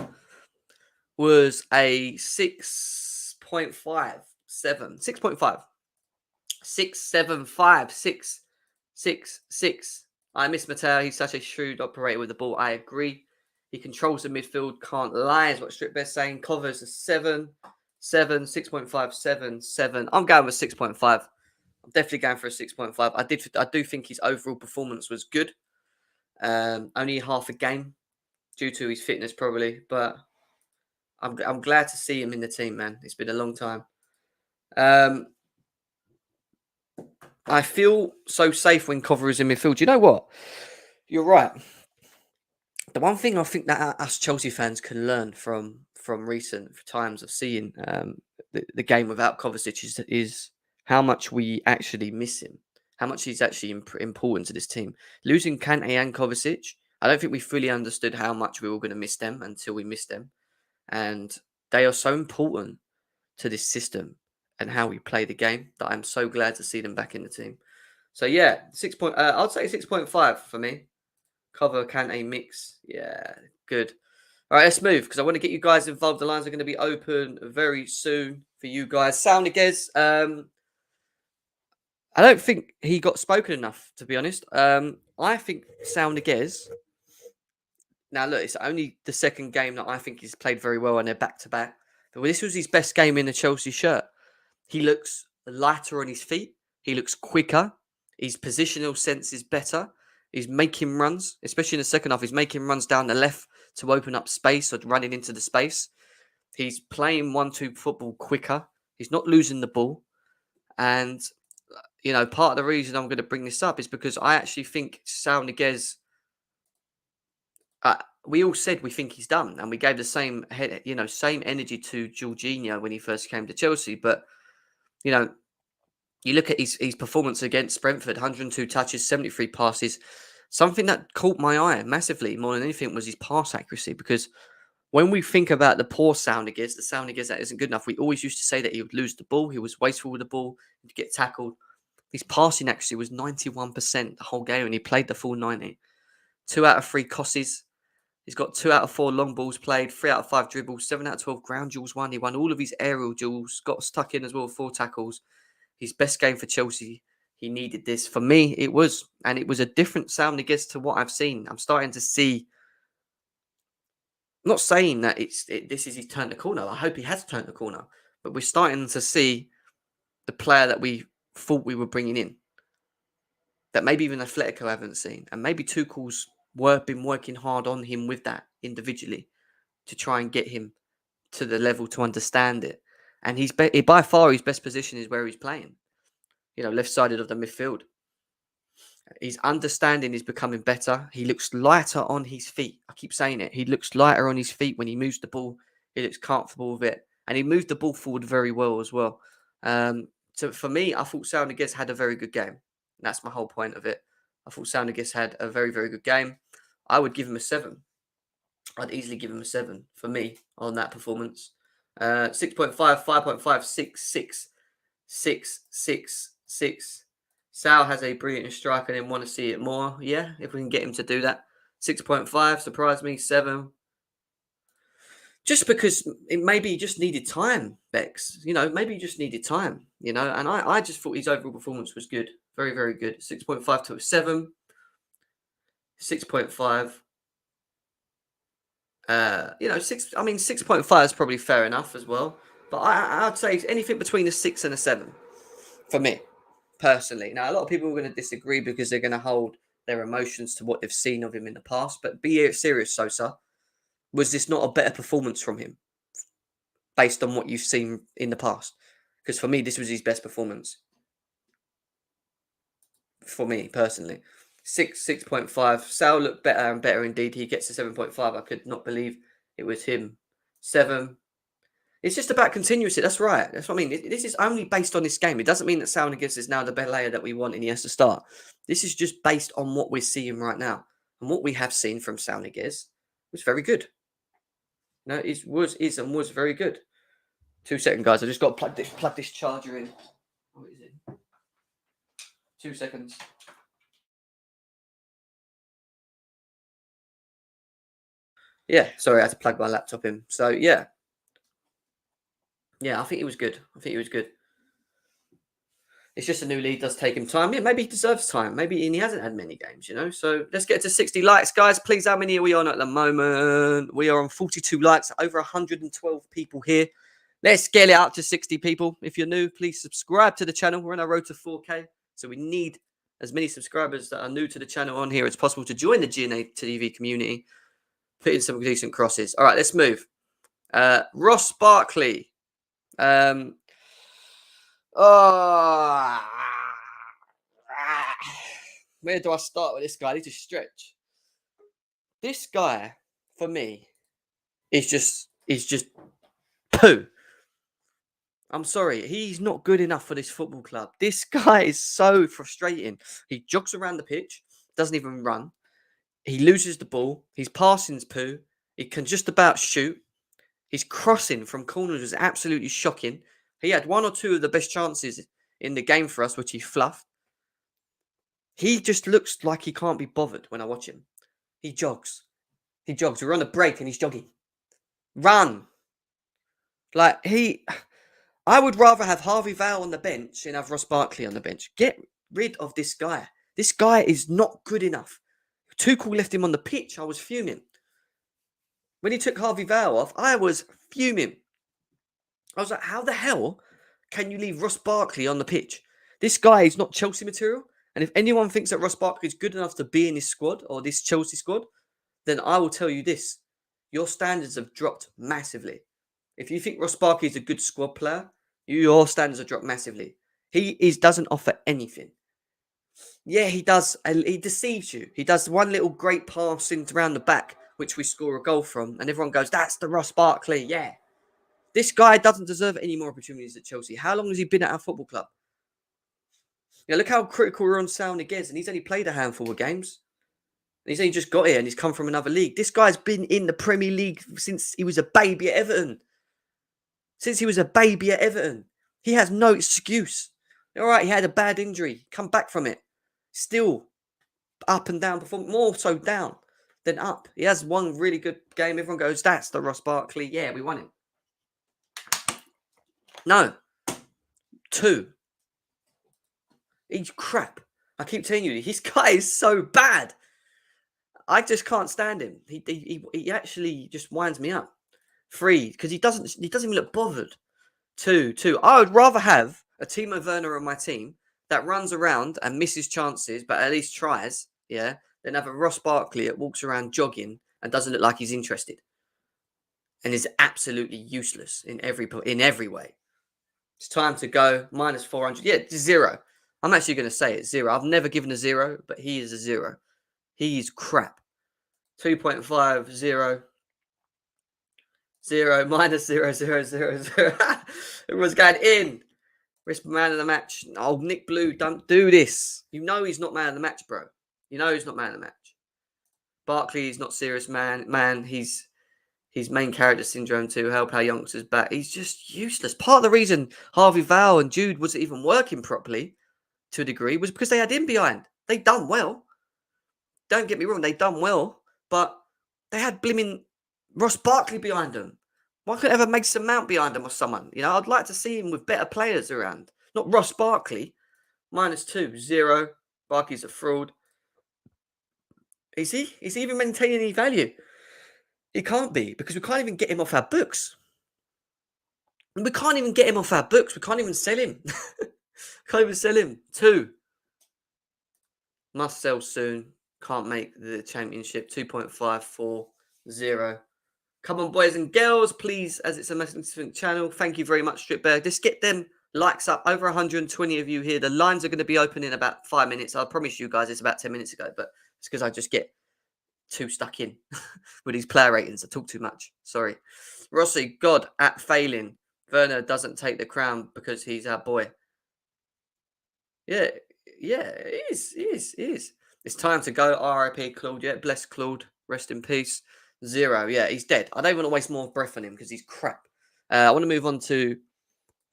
was a 6.57. 6.5. 6, 7, 5, 6, 6, 6. I miss Mateo. He's such a shrewd operator with the ball. I agree. He controls the midfield. Can't lie is what Stripbear's saying. Covers a 7, 7, 6.5, 7, 7. I'm going with 6.5. I'm definitely going for a 6.5. I do think his overall performance was good. Only half a game due to his fitness probably, but I'm glad to see him in the team, man. It's been a long time. I feel so safe when Cover is in midfield. You know what? You're right. The one thing I think that us Chelsea fans can learn from recent times of seeing the game without Kovacic is how much we actually miss him. How much he's actually important to this team. Losing Kante and Kovacic, I don't think we fully understood how much we were going to miss them until we missed them. And they are so important to this system and how we play the game that I'm so glad to see them back in the team. So yeah, I'd say 6.5 for me. Cover Kante mix. Yeah, good. All right, let's move because I want to get you guys involved. The lines are going to be open very soon for you guys. Soundiguez, I don't think he got spoken enough, to be honest. I think Soundiguez. Now, look, it's only the second game that I think he's played very well, and they're back to back. But this was his best game in the Chelsea shirt. He looks lighter on his feet. He looks quicker. His positional sense is better. He's making runs, especially in the second half. He's making runs down the left to open up space or running into the space. He's playing 1-2 football quicker. He's not losing the ball. And, part of the reason I'm going to bring this up is because I actually think Soundiguez, we all said we think he's done. And we gave the same energy to Jorginho when he first came to Chelsea. But, you look at his performance against Brentford, 102 touches, 73 passes. Something that caught my eye massively more than anything was his pass accuracy. Because when we think about the poor Soundiguez, the Soundiguez that isn't good enough, we always used to say that he would lose the ball. He was wasteful with the ball, he'd get tackled. His passing accuracy was 91% the whole game, and he played the full 90. 2 out of 3 crosses. He's got 2 out of 4 long balls played, 3 out of 5 dribbles, 7 out of 12 ground duels won. He won all of his aerial duels, got stuck in as well, 4 tackles. His best game for Chelsea. He needed this. For me, it was. And it was a different Soundiguez to what I've seen. I'm starting to see. I'm not saying that this is his turn the corner. I hope he has turned the corner. But we're starting to see the player that we thought we were bringing in. That maybe even Atletico haven't seen. And maybe Tuchel's been working hard on him with that individually to try and get him to the level to understand it. And by far his best position is where he's playing. Left-sided of the midfield. His understanding is becoming better. He looks lighter on his feet. I keep saying it. He looks lighter on his feet when he moves the ball. He looks comfortable with it. And he moved the ball forward very well as well. So for me, I thought Soundiguez had a very good game. That's my whole point of it. I thought Soundiguez had a very, very good game. I would give him a 7. I'd easily give him a 7 for me on that performance. 6.5, 5.5, 6, 6, 6, 6, 6, Sal has a brilliant striker and want to see it more. Yeah, if we can get him to do that. 6.5, surprised me. 7. Just because it maybe he just needed time, Bex. Maybe he just needed time, and I just thought his overall performance was good. Very, very good. 6.5 to a 7. 6.5. 6.5 is probably fair enough as well. But I'd say anything between a 6 and a 7 for me, personally. Now, a lot of people are going to disagree because they're going to hold their emotions to what they've seen of him in the past. But be serious, Sosa. Was this not a better performance from him based on what you've seen in the past? Because for me, this was his best performance. For me, personally. 6.5. Sal looked better and better indeed. He gets to 7.5. I could not believe it was him. 7. It's just about continuity. That's right. That's what I mean. This is only based on this game. It doesn't mean that Sal Niguez is now the player that we want and he has to start. This is just based on what we're seeing right now. And what we have seen from Sal Niguez was very good. No, it was very good. 2 seconds, guys. I just got to plug this charger in. What is it? 2 seconds. Yeah, sorry, I had to plug my laptop in. So, yeah. Yeah, I think it was good. It's just a new league, does take him time. Yeah, maybe he deserves time. Maybe he hasn't had many games, So let's get to 60 likes, guys. Please, how many are we on at the moment? We are on 42 likes, over 112 people here. Let's scale it up to 60 people. If you're new, please subscribe to the channel. We're on our road to 4K. So we need as many subscribers that are new to the channel on here as possible to join the GNA TV community. Put in some decent crosses. All right, let's move. Ross Barkley. Where do I start with this guy? I need to stretch. This guy, for me, is just poo. I'm sorry. He's not good enough for this football club. This guy is so frustrating. He jogs around the pitch, doesn't even run. He loses the ball. His passing's poo. He can just about shoot. His crossing from corners was absolutely shocking. He had 1 or 2 of the best chances in the game for us, which he fluffed. He just looks like he can't be bothered when I watch him. He jogs. We're on a break and he's jogging. Run. I would rather have Harvey Vale on the bench and have Ross Barkley on the bench. Get rid of this guy. This guy is not good enough. Tuchel left him on the pitch. I was fuming. When he took Harvey Vale off, I was fuming. I was like, how the hell can you leave Ross Barkley on the pitch? This guy is not Chelsea material. And if anyone thinks that Ross Barkley is good enough to be in this squad or this Chelsea squad, then I will tell you this. Your standards have dropped massively. If you think Ross Barkley is a good squad player, your standards have dropped massively. He doesn't offer anything. Yeah, he does. He deceives you. He does one little great pass around the back, which we score a goal from, and everyone goes, that's the Ross Barkley. Yeah. This guy doesn't deserve any more opportunities at Chelsea. How long has he been at our football club? Look how critical we're on Sal Niguez, and he's only played a handful of games. He's only just got here, and he's come from another league. This guy's been in the Premier League since he was a baby at Everton. He has no excuse. All right, he had a bad injury. Come back from it. Still up and down, more so down than up. He has one really good game. Everyone goes, that's the Ross Barkley. Yeah, we won him. No. 2. He's crap. I keep telling you, this guy is so bad. I just can't stand him. He actually just winds me up. 3, because he doesn't even look bothered. 2. I would rather have a Timo Werner on my team that runs around and misses chances, but at least tries, yeah, than have a Ross Barkley that walks around jogging and doesn't look like he's interested. And is absolutely useless in every way. It's time to go. Minus 400. Yeah, 0. I'm actually going to say it's 0. I've never given a 0, but he is a 0. He is crap. 2.5, 0. 0, minus 0, 0, 0, 0. Everyone's going in. Risk man of the match. Oh, Nick Blue, don't do this. You know he's not man of the match, bro. You know he's not man of the match. Barkley is not serious man. He's main character syndrome to help our youngsters back. He's just useless. Part of the reason Harvey Vale and Jude wasn't even working properly to a degree was because they had him behind. They done well. Don't get me wrong, they done well, but they had blimmin' Ross Barkley behind them. Why couldn't they have a Mason Mount behind them or someone? You know, I'd like to see him with better players around. Not Ross Barkley. -2, 0. Barkley's a fraud. Is he? Is he even maintaining any value? He can't be, because we can't even get him off our books. And we can't even get him off our books. We can't even sell him. Can't even sell him. 2. Must sell soon. Can't make the championship. 2.54, 0. Come on, boys and girls, please, as it's a magnificent channel. Thank you very much, Stripberg. Just get them likes up. Over 120 of you here. The lines are going to be open in about 5 minutes. I promise you guys it's about 10 minutes ago, but it's because I just get too stuck in with these player ratings. I talk too much. Sorry. Rossi, God, at failing. Werner doesn't take the crown because he's our boy. Yeah, it is. It's time to go. R.I.P. Claude. Yeah, bless Claude. Rest in peace. 0. Yeah, he's dead. I don't want to waste more breath on him because he's crap. I want to move on to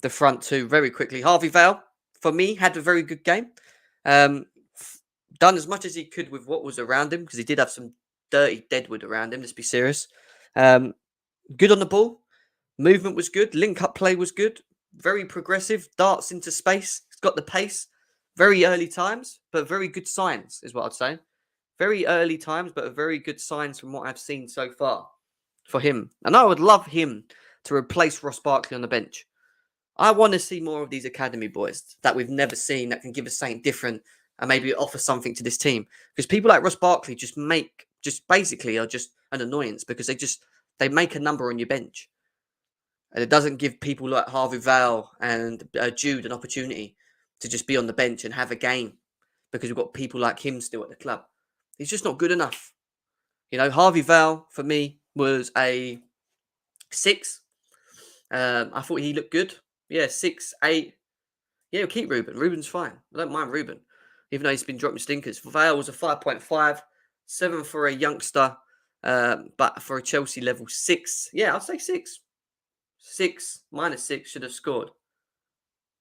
the front two very quickly. Harvey Vale, for me, had a very good game. Done as much as he could with what was around him, because he did have some dirty deadwood around him, let's be serious. Good on the ball. Movement was good. Link-up play was good. Very progressive. Darts into space. He's got the pace. Very early times, but very good signs, is what I'd say. Very early times, but very good signs from what I've seen so far for him. And I would love him to replace Ross Barkley on the bench. I want to see more of these academy boys that we've never seen that can give us something different and maybe offer something to this team. Because people like Ross Barkley just basically are just an annoyance, because they make a number on your bench. And it doesn't give people like Harvey Vale and Jude an opportunity to just be on the bench and have a game, because we've got people like him still at the club. He's just not good enough. You know, Harvey Vale, for me, was a 6. I thought he looked good. Yeah, 6, 8. Yeah, we'll keep Ruben. Ruben's fine. I don't mind Ruben, even though he's been dropping stinkers. Vale was a 5.5, 7 for a youngster, but for a Chelsea level 6. Yeah, I'll say 6. 6, -6 should have scored.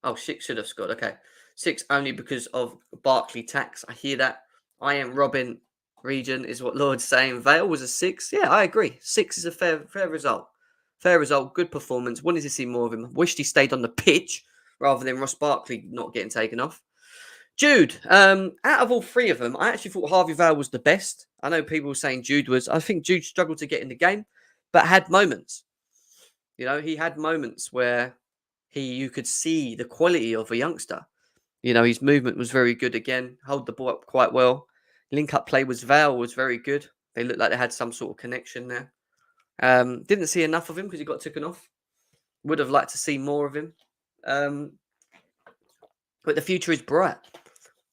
Oh, 6 should have scored. Okay. 6 only because of Barkley tax. I hear that. I am Robin region is what Lord's saying. Vale was a 6. Yeah, I agree. 6 is a fair result. Fair result. Good performance. Wanted to see more of him. Wished he stayed on the pitch rather than Ross Barkley not getting taken off. Jude, out of all 3 of them, I actually thought Harvey Vale was the best. I know people were saying Jude was. I think Jude struggled to get in the game, but had moments. You know, he had moments where you could see the quality of a youngster. You know, his movement was very good again. Hold the ball up quite well. Link-up play Vale was very good. They looked like they had some sort of connection there. Didn't see enough of him because he got taken off. Would have liked to see more of him. But the future is bright.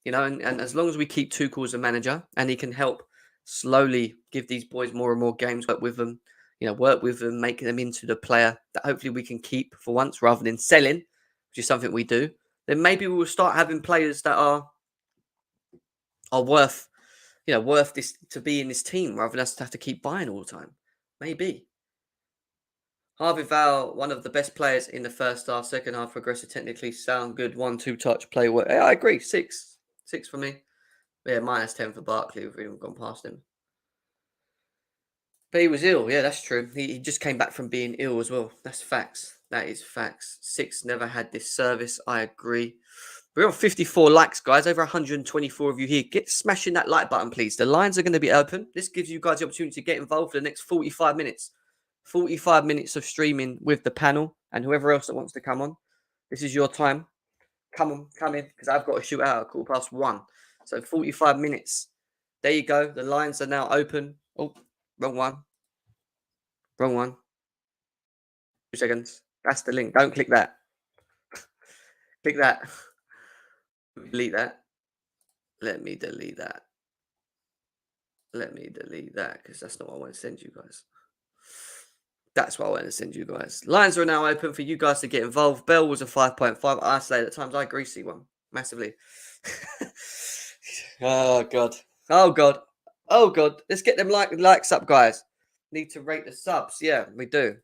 You know, and as long as we keep Tuchel as a manager and he can help slowly give these boys more and more games, work with them, make them into the player that hopefully we can keep for once rather than selling, which is something we do, then maybe we will start having players that are worth, worth this to be in this team rather than us to have to keep buying all the time. Maybe. Harvey Vale, one of the best players in the first half. Second half, progressive, technically sound, good 1-2 touch, play work. Yeah, I agree. 6 for me. Yeah, -10 for Barkley. We've even gone past him. But he was ill. Yeah, that's true. He just came back from being ill as well. That's facts. That is facts. 6 never had this service. I agree. We're on 54 likes, guys. Over 124 of you here. Get smashing that like button, please. The lines are going to be open. This gives you guys the opportunity to get involved for the next 45 minutes. 45 minutes of streaming with the panel and whoever else that wants to come on. This is your time. Come in, because I've got to shoot out at 1:15. So 45 minutes. There you go. The lines are now open. Oh, wrong one. 2 seconds. That's the link. Don't click that. Click that. Delete that. Let me delete that. Because that's not what I want to send you guys. That's what I want to send you guys. Lines are now open for you guys to get involved. Bell was a 5.5. I say at times I agree, C1 massively. Oh God. Let's get them likes up, guys. Need to rate the subs. Yeah, we do.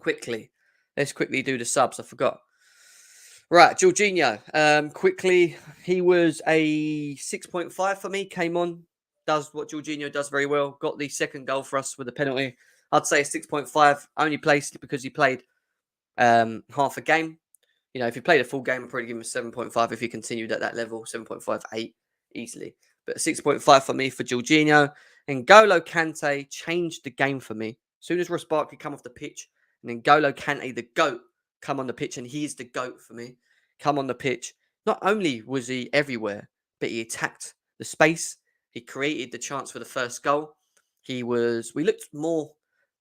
Quickly. Let's quickly do the subs. I forgot. Right, Jorginho. Quickly, he was a 6.5 for me. Came on, does what Jorginho does very well. Got the second goal for us with a penalty. I'd say a 6.5. Only placed because he played half a game. You know, if he played a full game, I'd probably give him a 7.5 if he continued at that level. 7.58 easily. But 6.5 for me for Jorginho. And N'Golo Kante changed the game for me. As soon as Ross Barkley come off the pitch, and then N'Golo Kante, the GOAT, come on the pitch, and he's the GOAT for me. Come on the pitch. Not only was he everywhere, but he attacked the space. He created the chance for the first goal. We looked more,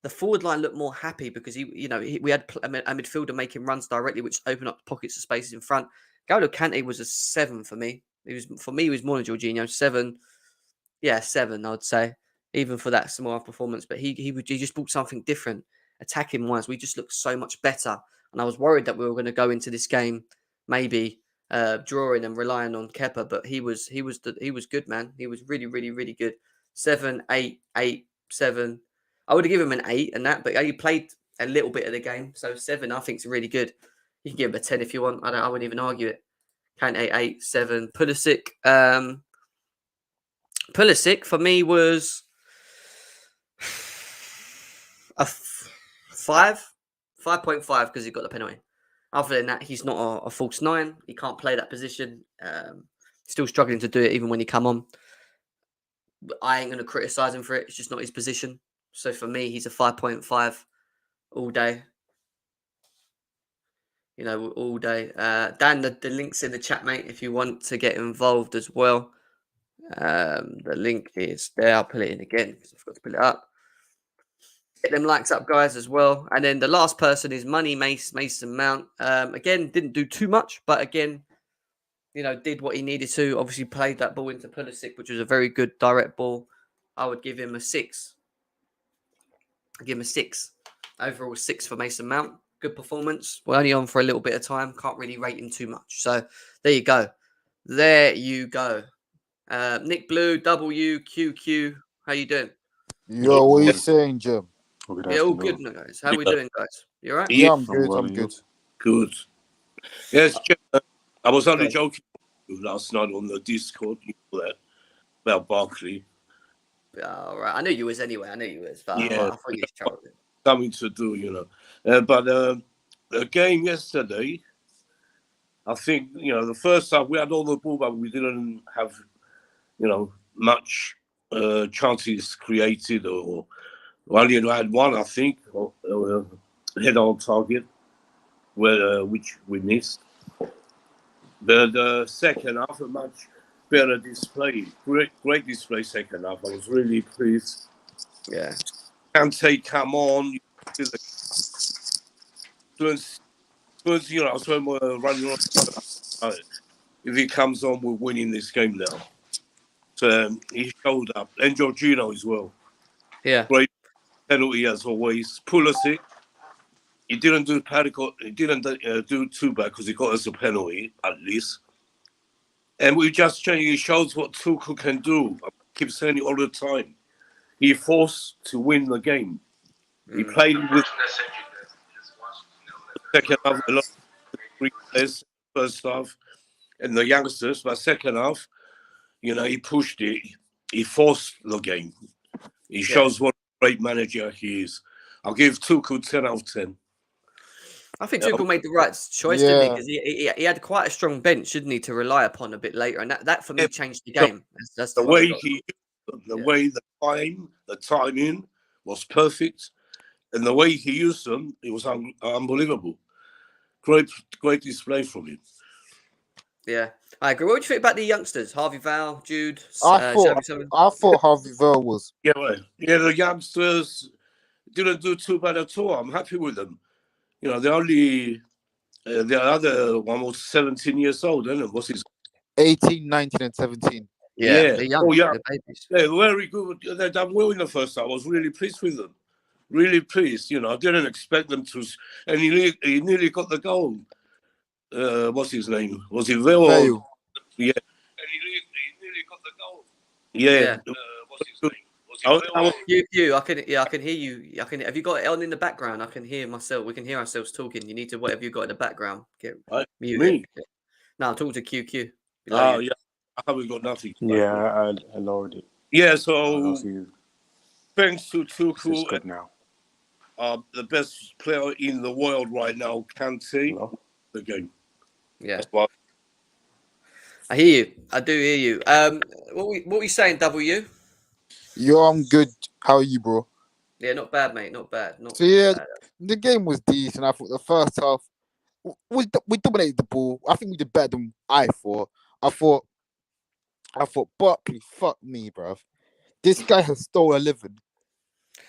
the forward line looked more happy because we had a midfielder making runs directly, which opened up pockets of spaces in front. N'Golo Kante was a 7 for me. He was more than Jorginho. 7. Yeah, 7, I'd say, even for that small performance. But he just brought something different. Attacking wise, we just looked so much better. And I was worried that we were going to go into this game maybe drawing and relying on Kepa, but he was good, man. He was really, really, really good. 7, 8, 8, 7. I would have given him an 8 and that, but he played a little bit of the game, so 7 I think is really good. You can give him a 10 if you want. I wouldn't even argue it. Kante 8, 7. Pulisic for me was a 5, 5.5 because he got the penalty. Other than that, he's not a false 9. He can't play that position. Still struggling to do it even when he come on. But I ain't going to criticise him for it. It's just not his position. So for me, he's a 5.5 all day. You know, all day. Dan, the link's in the chat, mate, if you want to get involved as well. The link is there. I'll pull it in again because I forgot to pull it up. Get them likes up, guys, as well. And then the last person is Money Mason Mount. Again, didn't do too much, but again, you know, did what he needed to. Obviously, played that ball into Pulisic, which was a very good direct ball. I would give him a 6. I'd give him a 6. Overall, 6 for Mason Mount. Good performance. We're only on for a little bit of time. Can't really rate him too much. So there you go. There you go. Nick Blue, WQQ. How you doing? Yo, what are you saying, Jim? Yeah, all good, guys. How we doing, guys? You all right? Yeah, I'm good. I'm good. Good. Yes, Jim, I was only joking last night on the Discord about Barkley. All right. I knew you was anyway. I knew you was. But Yeah, I thought you was trolling. Something to do, you know. But the game yesterday, I think, you know, the first half we had all the ball, but we didn't have, you know, much chances created, or only had one, I think, head on target, which we missed. The second half, a much better display. Great display second half. I was really pleased. Yeah. Kante, come on. You know, when we're running on, if he comes on, we're winning this game now. So he showed up. And Jorginho as well. Yeah. Great penalty as always. Pulisic, he didn't do too bad because he got us a penalty, at least. And we just changed. He shows what Tuchel can do. I keep saying it all the time. He forced to win the game. He played with the second half, a lot of 3 players, first half, and the youngsters. But second half, you know, he pushed it. He forced the game. He shows what a great manager he is. I'll give Tuchel 10 out of 10. I think Tuchel made the right choice, didn't he? Because he had quite a strong bench, didn't he, to rely upon a bit later, and that for me changed the game. That's the way the timing was perfect, and the way he used them, it was unbelievable. Great display from him. Yeah, I agree. What do you think about the youngsters, Harvey Val, Jude? I thought Harvey Val was. Yeah, the youngsters didn't do too bad at all. I'm happy with them. You know, the other one was 17 years old, isn't it? What's his 18, 19, and 17. Yeah. They're young. They're babies. They're very good. They done well in the first half. I was really pleased with them. Really pleased. You know, I didn't expect them to. And he nearly got the goal. What's his name? Was it Vale? Yeah. And he nearly got the goal. Yeah. What's his name? QQ, I can hear you. Have you got it on in the background? I can hear myself. We can hear ourselves talking. You need to whatever you got in the background. Get mute me? it. No, I'm talking to QQ. Oh, yeah. I haven't got nothing. Yeah, I lowered it. Yeah, so See, thanks to it's Tuchel, good now. the best player in the world right now, Kante, Hello? the game. Yeah. That's why. I hear you. I do hear you. What were you saying, W? Yo, I'm good. How are you, bro? Yeah, not bad, mate. Not bad. Not So yeah, bad. the game was decent. I thought the first half we dominated the ball. I think we did better than I thought. I thought Barkley, fuck me, bruv. This guy has stolen a living.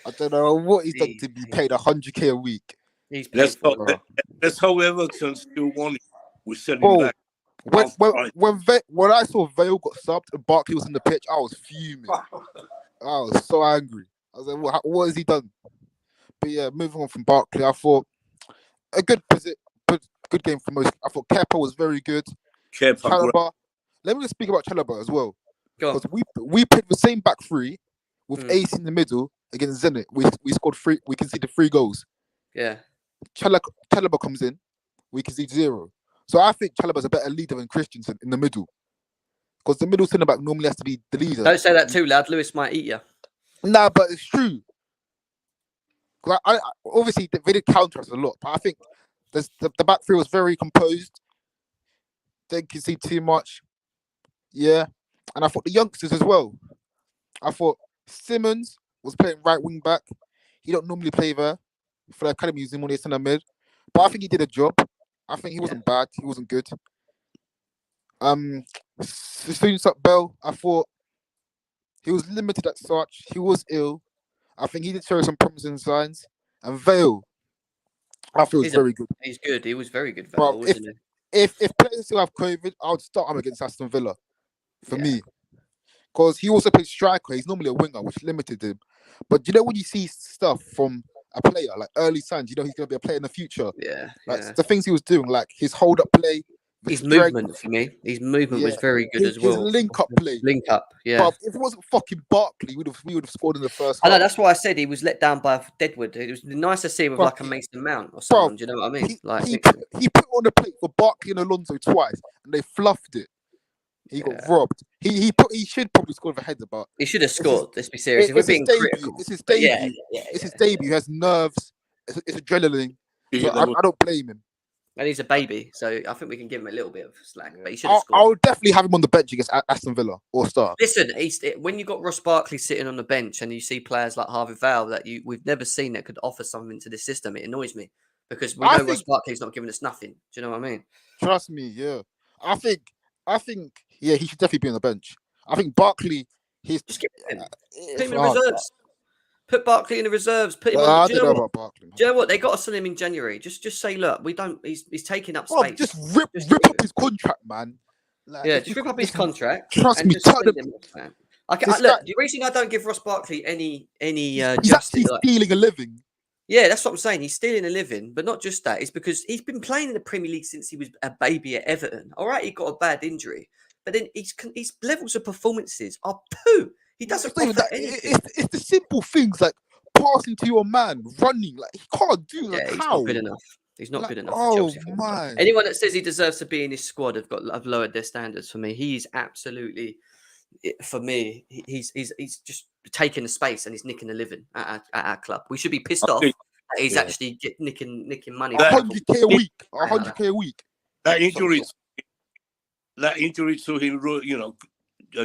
I don't know what he's done to be paid 100K a week. He's paid for it. That's how Everton still won it. We sent him Bro, back. when I saw Vale got subbed and Barkley was in the pitch, I was fuming. I was so angry. I was like, what has he done? But yeah, moving on from Barkley, I thought a good game for most. I thought Kepa was very good. Chaliba. Let me just speak about Chaliba as well. Because we played the same back three with Ace in the middle against Zenit. We scored 3. We conceded 3 goals. Yeah. Chaliba comes in, we concede 0. So I think Chaliba's a better leader than Christensen in the middle. Because the middle centre back normally has to be the leader. Don't say that too loud. Lewis might eat you. Nah, but it's true. I obviously they did counter us a lot, but I think the back three was very composed. Didn't concede too much. Yeah. And I thought the youngsters as well. I thought Simmons was playing right wing back. He don't normally play there. For the academy, he's normally centre mid. But I think he did a job. I think he wasn't bad. He wasn't good. Students up Bell, I thought he was limited at such. He was ill. I think he did show some promising signs. And Vale, I feel was very good. He's good. He was very good, Vale, wasn't he? If players still have COVID, I would start him against Aston Villa. For me. Because he also plays striker. He's normally a winger, which limited him. But you know when you see stuff from a player, like early signs, you know he's going to be a player in the future. Yeah. Like the things he was doing, like his hold-up play. His movement for me. His movement was very good as well. His link-up play. Link-up, yeah. But if it wasn't fucking Barkley, we would have scored in the first half. I know, half. that's why I said he was let down by Deadwood. It was nice to see him with like a Mason Mount or someone. Do you know what I mean? He put on the plate for Barkley and Alonso twice, and they fluffed it. He got robbed. He should probably score with a header, but he should have scored. Let's be serious. If we're being critical, it's his debut. It's his debut. He has nerves. It's adrenaline. So I don't blame him. And he's a baby, so I think we can give him a little bit of slack. But he should have scored. I would definitely have him on the bench against Aston Villa or start. Listen, when you got Ross Barkley sitting on the bench and you see players like Harvey Vale that we've never seen that could offer something to this system, it annoys me because we know Ross Barkley's not giving us nothing. Do you know what I mean? Trust me, yeah. I think, yeah, he should definitely be on the bench. I think Barkley, just give him. Put him in reserves. Put Barkley in the reserves. Put him on. I don't know about Barkley. Do you know what? They got to sell him in January. Just say, look, we don't. He's taking up space. Just rip up his contract, man. Like, just rip up his contract. Trust me, tell them. Man. Look, the reason I don't give Ross Barkley any he's actually stealing a living. Yeah, that's what I'm saying. He's stealing a living, but not just that. It's because he's been playing in the Premier League since he was a baby at Everton. All right, he got a bad injury, but then his levels of performances are poo. He doesn't offer anything. It's the simple things like passing to your man, running. Like he can't do that. He's not good enough. He's not good enough. Oh for my! Anyone that says he deserves to be in this squad have lowered their standards for me. He's absolutely, for me, he's just taking the space and he's nicking a living at our club. We should be pissed off that he's actually nicking money. 100K a week. 100K a week. That injury to him, you know,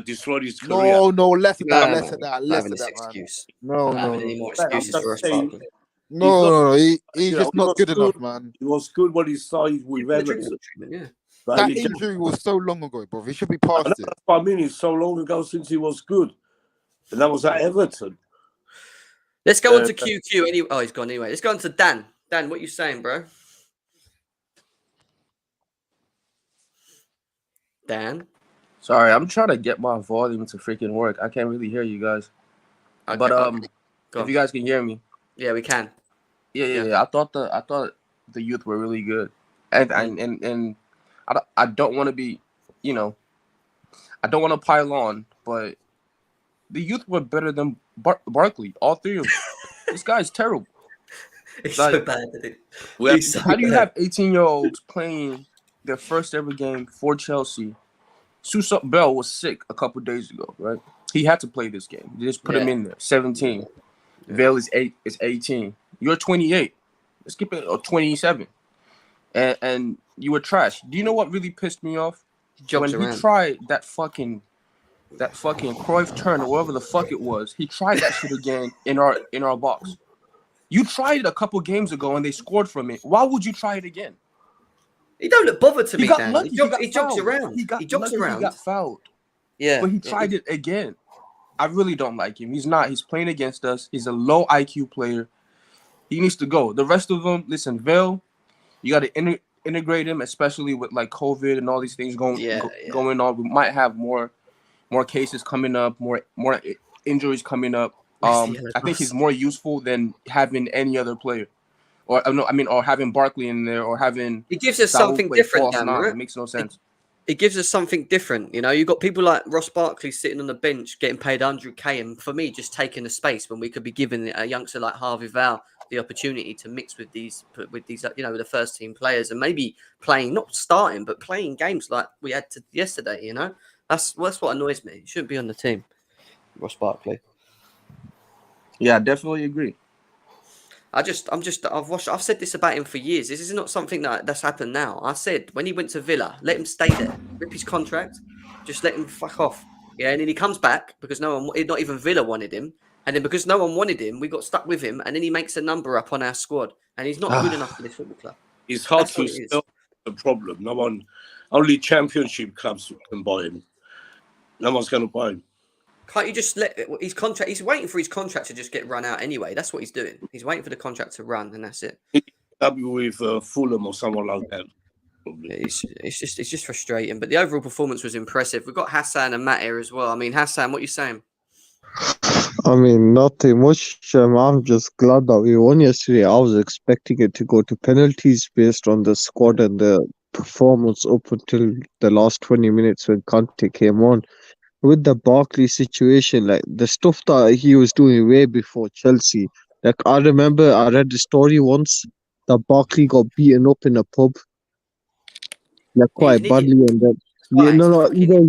destroyed his career. No, less of that. Excuse. No. Any more excuses for us? No, he's just not good enough, man. He was good when he started with Everton. Yeah. That injury was so long ago, bro. He should be past it. That's what I mean. It's so long ago since he was good. And that was at Everton. Let's go on to QQ. Anyway. Oh, he's gone anyway. Let's go on to Dan. Dan, what you saying, bro? Dan? Sorry, I'm trying to get my volume to freaking work. I can't really hear you guys. Okay, but if you guys can hear me. Yeah, we can. Yeah. I thought the youth were really good. And I don't want to be, I don't want to pile on, but The youth were better than Barkley. All three of them. This guy's terrible. It's Like, so bad, isn't it? Well, It's so How do you bad. have 18-year-olds playing their first ever game for Chelsea? Susuk Bell was sick a couple days ago, right? He had to play this game. They just put him in there. 17. Yeah. Vale is 18. You're 28. Let's skip it, or 27. And you were trash. Do you know what really pissed me off? Jobs When around. he tried that fucking Cruyff turn or whatever the fuck it was, he tried that shit again in our box. You tried it a couple games ago and they scored from it. Why would you try it again? He don't look bothered to He me, got Dan. lucky. He jogs around. He jogs around. He got fouled. Yeah. But he tried it again. I really don't like him. He's playing against us. He's a low IQ player. He needs to go. The rest of them, listen, Vale, you got to integrate him, especially with like COVID and all these things going on. We might have more cases coming up, more injuries coming up. I think he's more useful than having any other player. Or having Barkley in there, or having it gives us Saul something play different, false Dan, nine. right? It makes no sense. It gives us something different. You know, you've got people like Ross Barkley sitting on the bench getting paid 100k, and for me, just taking the space when we could be giving a youngster like Harvey Val the opportunity to mix with these, with the first team players, and maybe playing, not starting, but playing games like we had yesterday. You know, that's what annoys me. He shouldn't be on the team, Ross Barkley. Yeah, I definitely agree. I've said this about him for years. This is not something that's happened now. I said when he went to Villa, let him stay there, rip his contract, just let him fuck off. Yeah, and then he comes back because not even Villa wanted him, and then because no one wanted him, we got stuck with him, and then he makes a number up on our squad, and he's not good enough for this football club. It's hard to sell the problem. No one, only Championship clubs can buy him. No one's going to buy him. Can't you just let his contract? He's waiting for his contract to just get run out anyway. That's what he's doing. He's waiting for the contract to run, and that's it. That'll be with Fulham or someone like that. Yeah, it's just frustrating. But the overall performance was impressive. We've got Hassan and Matt here as well. I mean, Hassan, what are you saying? I mean, nothing much. I'm just glad that we won yesterday. I was expecting it to go to penalties based on the squad and the performance up until the last 20 minutes when Conte came on. With the Barkley situation, like the stuff that he was doing way before Chelsea. Like I remember I read the story once that Barkley got beaten up in a pub, like quite badly, and then either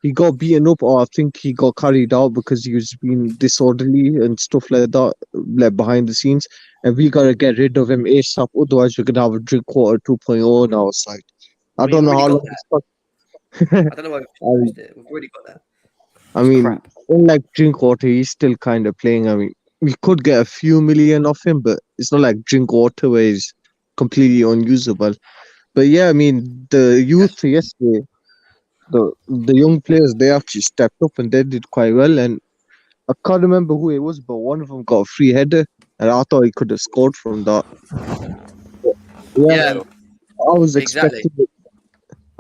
he got beaten up, or I think he got carried out because he was being disorderly and stuff like that, like behind the scenes. And we gotta get rid of him ASAP, otherwise we're gonna have a drink quarter 2.0 now. It's like I don't know how long it's I don't know why we've used it. We've already got that. I mean, unlike Drinkwater, he's still kind of playing. I mean, we could get a few million off him, but it's not like Drinkwater where he's completely unusable. But yeah, I mean, the youth yesterday, the young players, they actually stepped up and they did quite well. And I can't remember who it was, but one of them got a free header, and I thought he could have scored from that. Yeah, I was expecting it.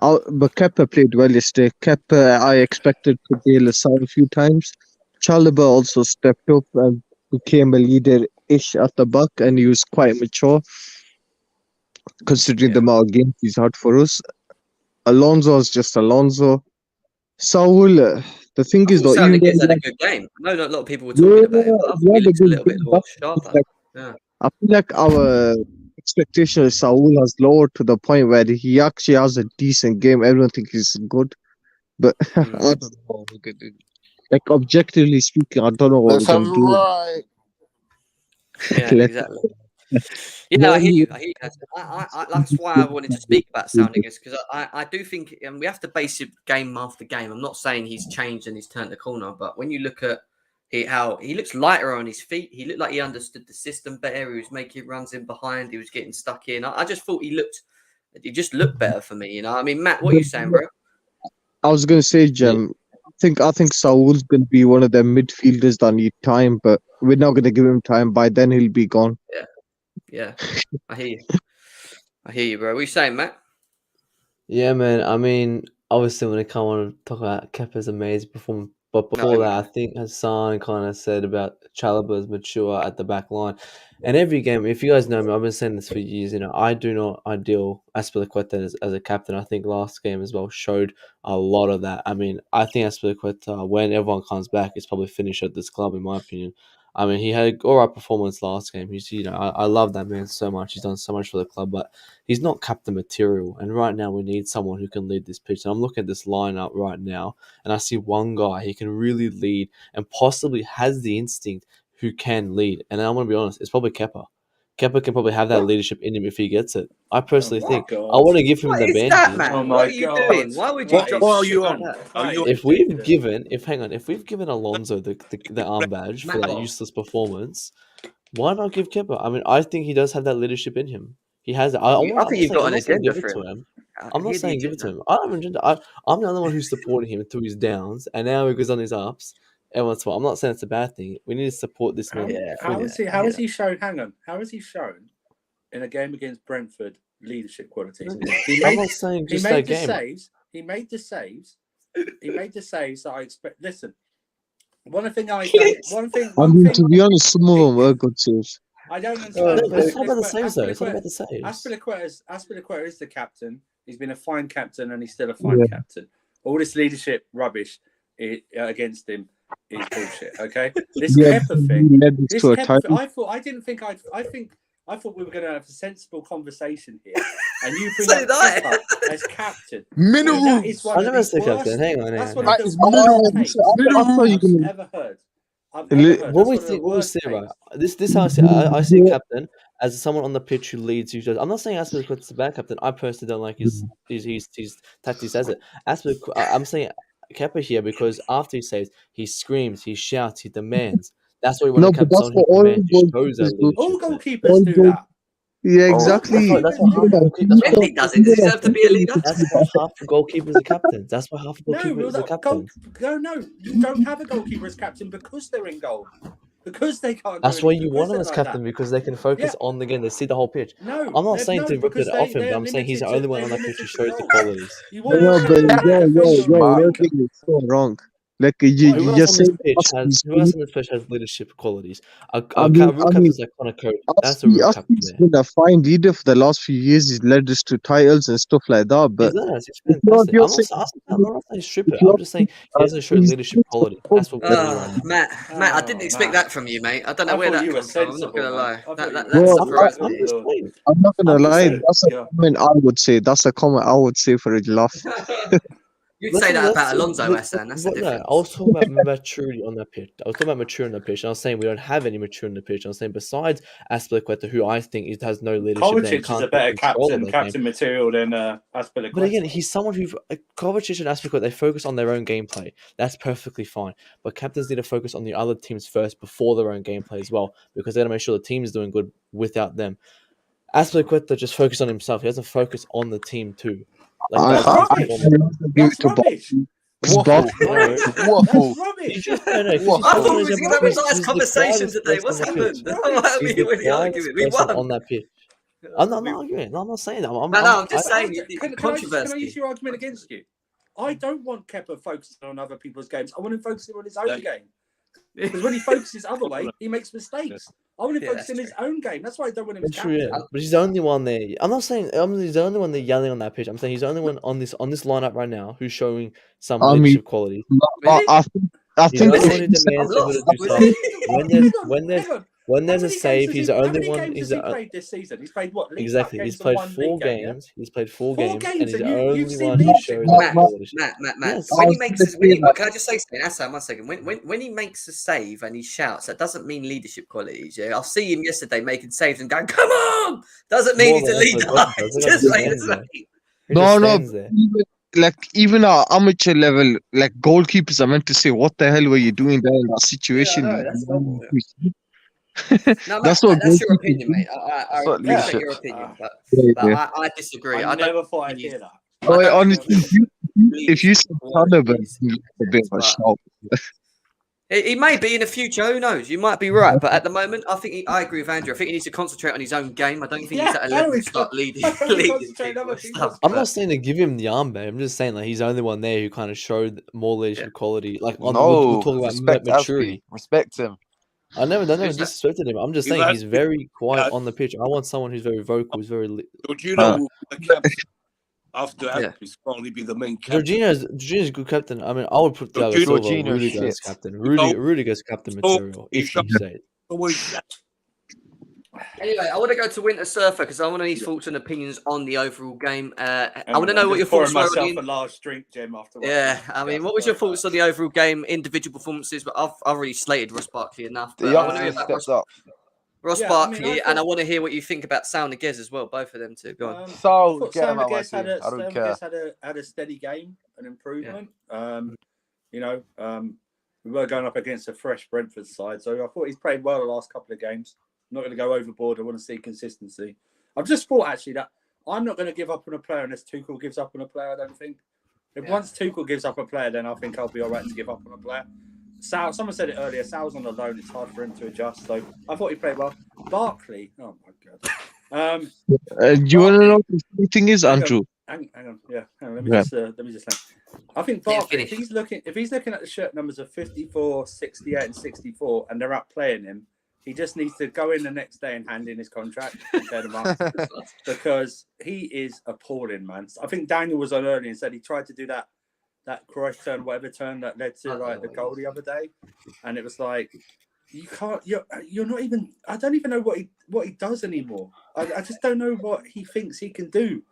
But Kepa played well yesterday. Kepa, I expected to bail us out a few times. Chaliba also stepped up and became a leader-ish at the back, and he was quite mature, considering the amount of games he's had for us. Alonso is just Alonso. Saul, the thing is, though, even though had a good game. I know not a lot of people were talking about him, but I thought he looked a little bit more sharper. I feel like our expectation of Saul has lowered to the point where he actually has a decent game. Everyone thinks he's good, but I don't know what we're gonna do. Like objectively speaking, I don't know what we're gonna do. Right. Yeah, exactly. Yeah, I hear you. That's why I wanted to speak about sounding is because I do think we have to base it game after game. I'm not saying he's changed and he's turned the corner, but when you look at how he looks lighter on his feet, he looked like he understood the system better. He was making runs in behind. He was getting stuck in. I just thought he just looked better for me. You know, I mean, Matt, what are you saying, bro? I was gonna say, Jem. I think Saul's gonna be one of them midfielders that need time, but we're not gonna give him time. By then, he'll be gone. Yeah. I hear you, bro. What are you saying, Matt? Yeah, man. I mean, obviously, when it comes on to talk about Kepa's amazing performance, but before that, I think Hassan kind of said about Chaliba's mature at the back line. And every game, if you guys know me, I've been saying this for years. I do not ideal Azpilicueta as a captain. I think last game as well showed a lot of that. I mean, I think Azpilicueta, when everyone comes back, is probably finished at this club, in my opinion. I mean, he had an alright performance last game. I love that man so much. He's done so much for the club, but he's not captain material. And right now, we need someone who can lead this pitch. And I'm looking at this lineup right now, and I see one guy he can really lead and possibly has the instinct who can lead. And I'm going to be honest, it's probably Kepa. Kepa can probably have that leadership in him if he gets it. I personally think I want to give him What the is advantage. that, man? Oh What my are you God. doing? Why would you What drop are shit you like on? that? Are you If we've given Alonso the arm badge for that Matt. useless performance, why not give Kepa? I mean, I think he does have that leadership in him. He has it. I'm I think you've got an not saying agenda give it for to him. him. I'm not Hear the saying give it to agenda. him. I don't have an agenda. I'm the only one who's supporting him through his downs, and now he goes on his ups. Everyone's fault. I'm not saying it's a bad thing. We need to support this man. Yeah, How fully. has he? How has he shown? Hang on. How has he shown in a game against Brentford leadership qualities? He I'm made. not saying He just made that the game. saves. He made the saves. He made the saves that I expect. Listen, one thing I don't. One thing. I One mean, thing. to be honest, some of them were good saves. I don't No, understand. it's not about the saves though. It's not about the saves. Azpilicueta is the captain. He's been a fine captain, and he's still a fine captain. All this leadership rubbish against him is bullshit. Okay, this Kepa thing. Led us This to a Kepa, title. I thought we were going to have a sensible conversation here, and you bring So up did I. Kepa as captain. Minerals. That is one I of never the said captain. worst. Hang on. That's one hang of on. That is the worst minerals. takes I thought you I've can. ever heard. What we That's see, one of the what we worst see, takes. right? This how I see. I see a captain as someone on the pitch who leads. Who does. I'm not saying Azpilicueta is a bad captain. I personally don't like his tactics as it. I'm saying Kepa here because after he saves, he screams, he shouts, he demands. That's what we want No, to but captain. that's Someone what who all demands, who shows that goalkeepers do. All leadership. goalkeepers All do goal- that. Yeah, All exactly. goalkeepers That's why do half that. the goalkeepers. Mendy does it. Does he deserve to be a leader? That's why half the goalkeepers are captains. That's why half the No, goalkeepers are captains. no, you don't have a goalkeeper as captain because they're in goal. Because they can't. That's do why anything, you because want them they're as like captain that. because they can focus Yeah. on the game. They see the whole pitch. No, I'm not saying to rip because it off him, but they're I'm saying he's the limited only one to- on that they're pitch who limited to shows the goal. qualities. You want No, to but show that yo, defend your you're own goal. getting it so wrong. Like What? Who you're else on this saying, pitch has leadership qualities? A I real mean, captain's like Connor Cody. That's a Uspi, real captain Uspi's there. been a fine leader for the last few years. He's led us to titles and stuff like that. But He's if you're, fantastic. you're I'm saying, not saying strip if it. you're I'm just saying he doesn't show he's leadership quality. That's what we need right now. Matt, I didn't expect that from you, mate. I don't know I where thought that you were comes from. I'm not sensible, gonna man. lie. I thought That you- that Well, surprised I'm me. just saying. I'm not gonna I'm just lie. saying. That's a Yeah. comment I would say. That's a comment I would say for a laugh. You'd say that about Alonso, but- Hassan. That's the but no, difference. I was talking about maturity on that pitch. And I was saying we don't have any maturity on the pitch. I was saying besides Azpilicueta, who I think has no leadership there, Kovacic is can't a better take control of captain that game. material than Azpilicueta. But again, he's someone who Kovacic and Azpilicueta, they focus on their own gameplay. That's perfectly fine. But captains need to focus on the other teams first before their own gameplay as well, because they got to make sure the team is doing good without them. Azpilicueta just focus on himself. He doesn't focus on the team too. That's rubbish. That's rubbish. Waffle. Waffle. That's rubbish. You just don't know. What? I thought we was gonna have a He's nice the conversation quietest today. person What's on the happened? pitch. Why are He's we the really quietest arguing? We person won. on that pitch. I'm not arguing. No, I'm not saying that. I'm just saying Can I controversy. use your argument against you? I don't want Kepa focusing on other people's games. I want him focusing on his own game. Because when he focuses other way, he makes mistakes. I want him Yeah, focusing on his own game. That's why I don't want him as That's true, captain. yeah. But he's the only one there. I'm not saying he's the only one there yelling on that pitch. I'm saying he's the only one on this lineup right now who's showing some I mean, leadership qualities. Really? I He's the think only if one who you say- demands I'm people to lost. do stuff. Hang on. When there's How a many save, games he's has the how only many one. games He's has he the played this season? He's played what? League exactly. Cup He's games played and one 4 league game, games. He's played 4 4 games, games, and he's and the you've only seen one who leadership shows qualities. that quality. Matt. Yes. When I he was makes gonna his, when he, say that. can I just say something? Hassan, 1 second. When he makes a save and he shouts, that doesn't mean leadership qualities. Yeah, I'll see him yesterday making saves and going, "Come on!" Doesn't mean More he's a than leader. Azpilicueta does. Look at Just the saying, stands there. He No, just no. stands there. Even at amateur level, like goalkeepers are meant to say, "What the hell were you doing there in that situation?" Yeah, I know, that's normal, No, That's Matt, what that's your goalkeepers opinion, do. mate. I That's not appreciate leadership. your opinion, but Yeah. I disagree. I I don't never thought I'd think hear he's- that. Oh, I don't honestly, think if you said Chaliba, you'd be a bit of a But- shout. He may be in the future. Who knows? You might be right, but at the moment, I agree with Andrew. I think he needs to concentrate on his own game. I don't think he's at a level to start leading people and stuff. I'm but- not saying to give him the armband. I'm just saying like he's the only one there who kind of showed more leadership quality. Like we're No, talking about respect maturity. Aspie. Respect him. I never Who's that? disrespected him. I'm just If saying I- he's very quiet Yeah. on the pitch. I want someone who's very vocal, who's very. Jorginho will be the captain after Yeah. Alves will only be the main captain. Jorginho's a good captain. I mean, I would put Thiago Silva, Jorginho's Rudiger as shit. captain. know, Rudiger's captain material he if shot- he stays. Always Anyway, I want to go to Winter Surfer because I want to need thoughts and opinions on the overall game. I I'm want to know what your just pouring thoughts were. myself a large drink, Jim. After Yeah, I mean, what was your thoughts on the overall game, individual performances? But I've already slated Ross Barkley enough. The But I want to hear youngsters about stepped up. Ross Yeah, I mean, Barkley, I and I thought- want to hear what you think about Sal Niguez as well. Both of them too. Go on. So thought get him Sam out my Niguez team. I don't care. had a steady game, an improvement. You know, we were going up against a fresh Brentford side, so I thought he's played well the last couple of games. I'm not going to go overboard. I want to see consistency. I've just thought actually that I'm not going to give up on a player unless Tuchel gives up on a player. I don't think. If once Tuchel gives up a player, then I think I'll be all right to give up on a player. Sal, someone said it earlier. Sal's on the loan. It's hard for him to adjust. So I thought he played well. Barkley. Oh my god. Do you want to know what the funny thing is, Andrew? Hang on. Yeah. Hang on. Let me just. I think Barkley. If he's looking at the shirt numbers of 54, 68, and 64, and they're out playing him, he just needs to go in the next day and hand in his contract and tear them up because he is appalling, man. I think Daniel was on earlier and said he tried to do that Cruyff turn, whatever turn that led to like the goal the other day, and it was like you can't. You're not even. I don't even know what he does anymore. I just don't know what he thinks he can do.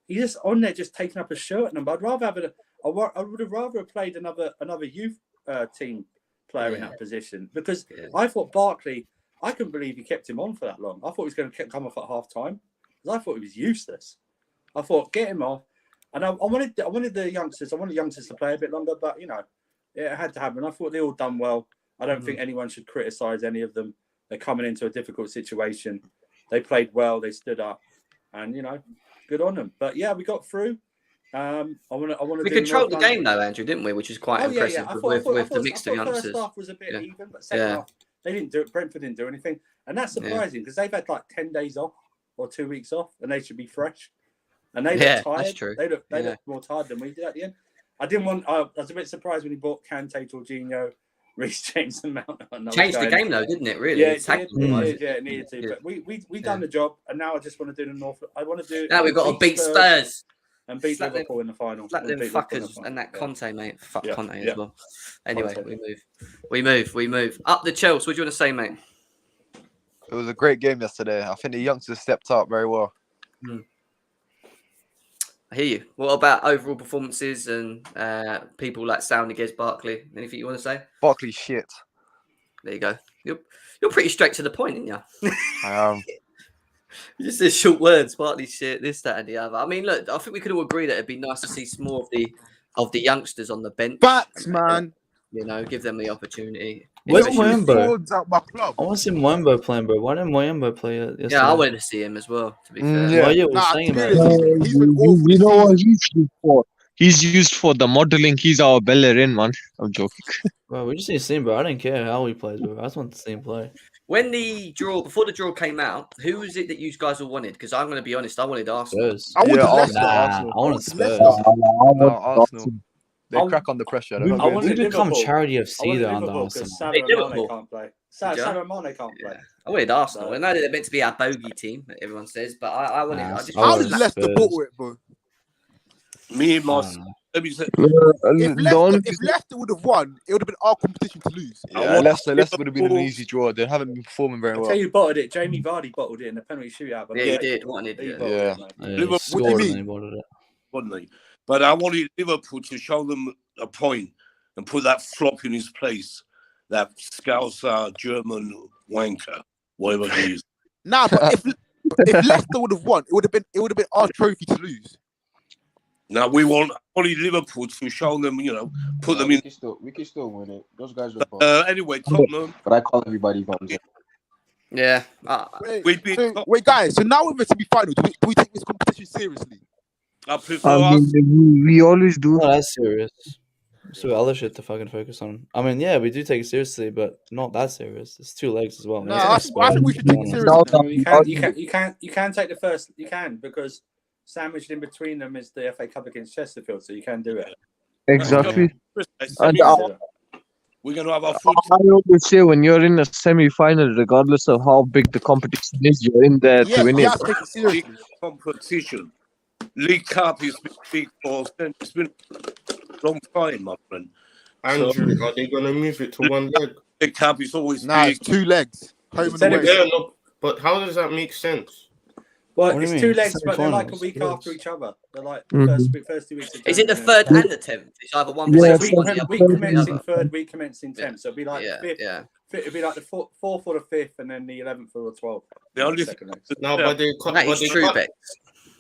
He's just on there, just taking up a shirt number. I'd rather have I would have rather played another youth team player in that position because I thought Barkley. I couldn't believe he kept him on for that long. I thought he was going to come off at half time because I thought he was useless. I thought get him off, and I wanted the youngsters. I wanted youngsters to play a bit longer, but you know, it had to happen. I thought they all done well. I don't think anyone should criticise any of them. They're coming into a difficult situation. They played well. They stood up, and you know, good on them. But yeah, we got through. We controlled the game though, Andrew, didn't we? Which is quite impressive with the mix of youngsters. First half was a bit even, but second half they didn't do it. Brentford didn't do anything, and that's surprising because they've had like 10 days off or 2 weeks off, and they should be fresh. And they look tired. That's true. They look more tired than we did at the end. I was a bit surprised when he bought Kante, Jorginho, Reece James, and Mount. Changed the game though, didn't it? Really? Yeah, it needed to. Yeah. But we done the job, and now I just want to do the North. I want to do. Now we've got to beat Spurs. And beat Liverpool in the final. Slap them fuckers and that Conte, mate. Fuck Conte as well. Anyway, we move. Up the Chelsea. What do you want to say, mate? It was a great game yesterday. I think the youngsters stepped up very well. I hear you. What about overall performances and people like Sal Niguez, Barkley? Anything you want to say? Barkley shit. There you go. You're pretty straight to the point, aren't you? I am. You just said short words, Barkley shit, this, that, and the other. I mean, look, I think we could all agree that it'd be nice to see some more of the youngsters on the bench. Facts, man. You know, give them the opportunity. Where's Especially- Moyembo? Out my club. I want to see Moyembo playing, bro. Why didn't Moyembo play yesterday? Yeah, I wanted to see him as well, to be fair. Yeah. Well, yeah, we're Nah, saying about seriously, it. he's been awful You this know what season. he's used for? He's used for the modeling. He's our Bellerin, man. I'm joking. Bro, we just need to see him, bro. I didn't care how he plays, bro. I just want to see him play. When before the draw came out, who was it that you guys all wanted? Because I'm going to be honest, I wanted Arsenal. Spurs. I wanted Yeah, Leicester. Nah, I wanted Spurs. No, Arsenal. They crack under pressure. They're I not wanted We good. become Liverpool. charity I FC wanted though under Liverpool Arsenal. because Salah Hey, and Mane Liverpool. can't play. Yeah. Salah and Mane can't play. I wanted Arsenal. So- I know that they're meant to be our bogey team, that everyone says, but I wanted. Nah, I just I How wanted did wanted Leicester Spurs. bottle it, bro? me and my. Ah. Let me say, If Leicester would have won, it would have been our competition to lose. Yeah, Leicester would have been an easy draw. They haven't been performing very I'll well. tell you who bottled it. Jamie Vardy bottled it in the penalty shootout. But Yeah, he did. What an He idiot. bottled Yeah. it, mate. Yeah, Liverpool- he scored What do you and mean? then he wanted it. wasn't he? But I wanted Liverpool to show them a point and put that flop in his place, that Scouser German wanker, whatever he is. Nah, but if Leicester would have won, it would have been our trophy to lose. Now we want only Liverpool to show them, put them in. We can still win it. Those guys are bum. Anyway, Tottenham. But I call everybody bums. Yeah. Wait, guys. So now we're meant to be final. Do we take this competition seriously? I prefer I us. mean, we always do. Not as serious. So other shit to fucking focus on. I mean, yeah, we do take it seriously, but not that serious. It's 2 legs as well. No, It's I think we should take it seriously. No, you can take the first. You can because sandwiched in between them is the FA Cup against Chesterfield, so you can do it. Exactly. I And We're going to have our foot. I always say when you're in a semi-final, regardless of how big the competition is, you're in there to win you it. have to take it seriously. Competition. League Cup is big for it's been a long time, my friend. Andrew, are they going to move it to one leg? League Cup is always Nah, big. it's 2 legs. Home and away. Yeah, no, but how does that make sense? Well, What do it's you 2 mean? legs, but they're like a Semi-finals. week after each other. They're like Mhm. first 2 weeks. Of Is it the January, 3rd and the 10th? It's either one Yeah, place it's or one like the week other. commencing 3rd, week commencing 10th. So it'll be like Yeah, the 5th. yeah. It'll be like the 4th or the 5th, and then the 11th or the 12th. The only second legs. No, but they cut. That But is they true, cut. Bex.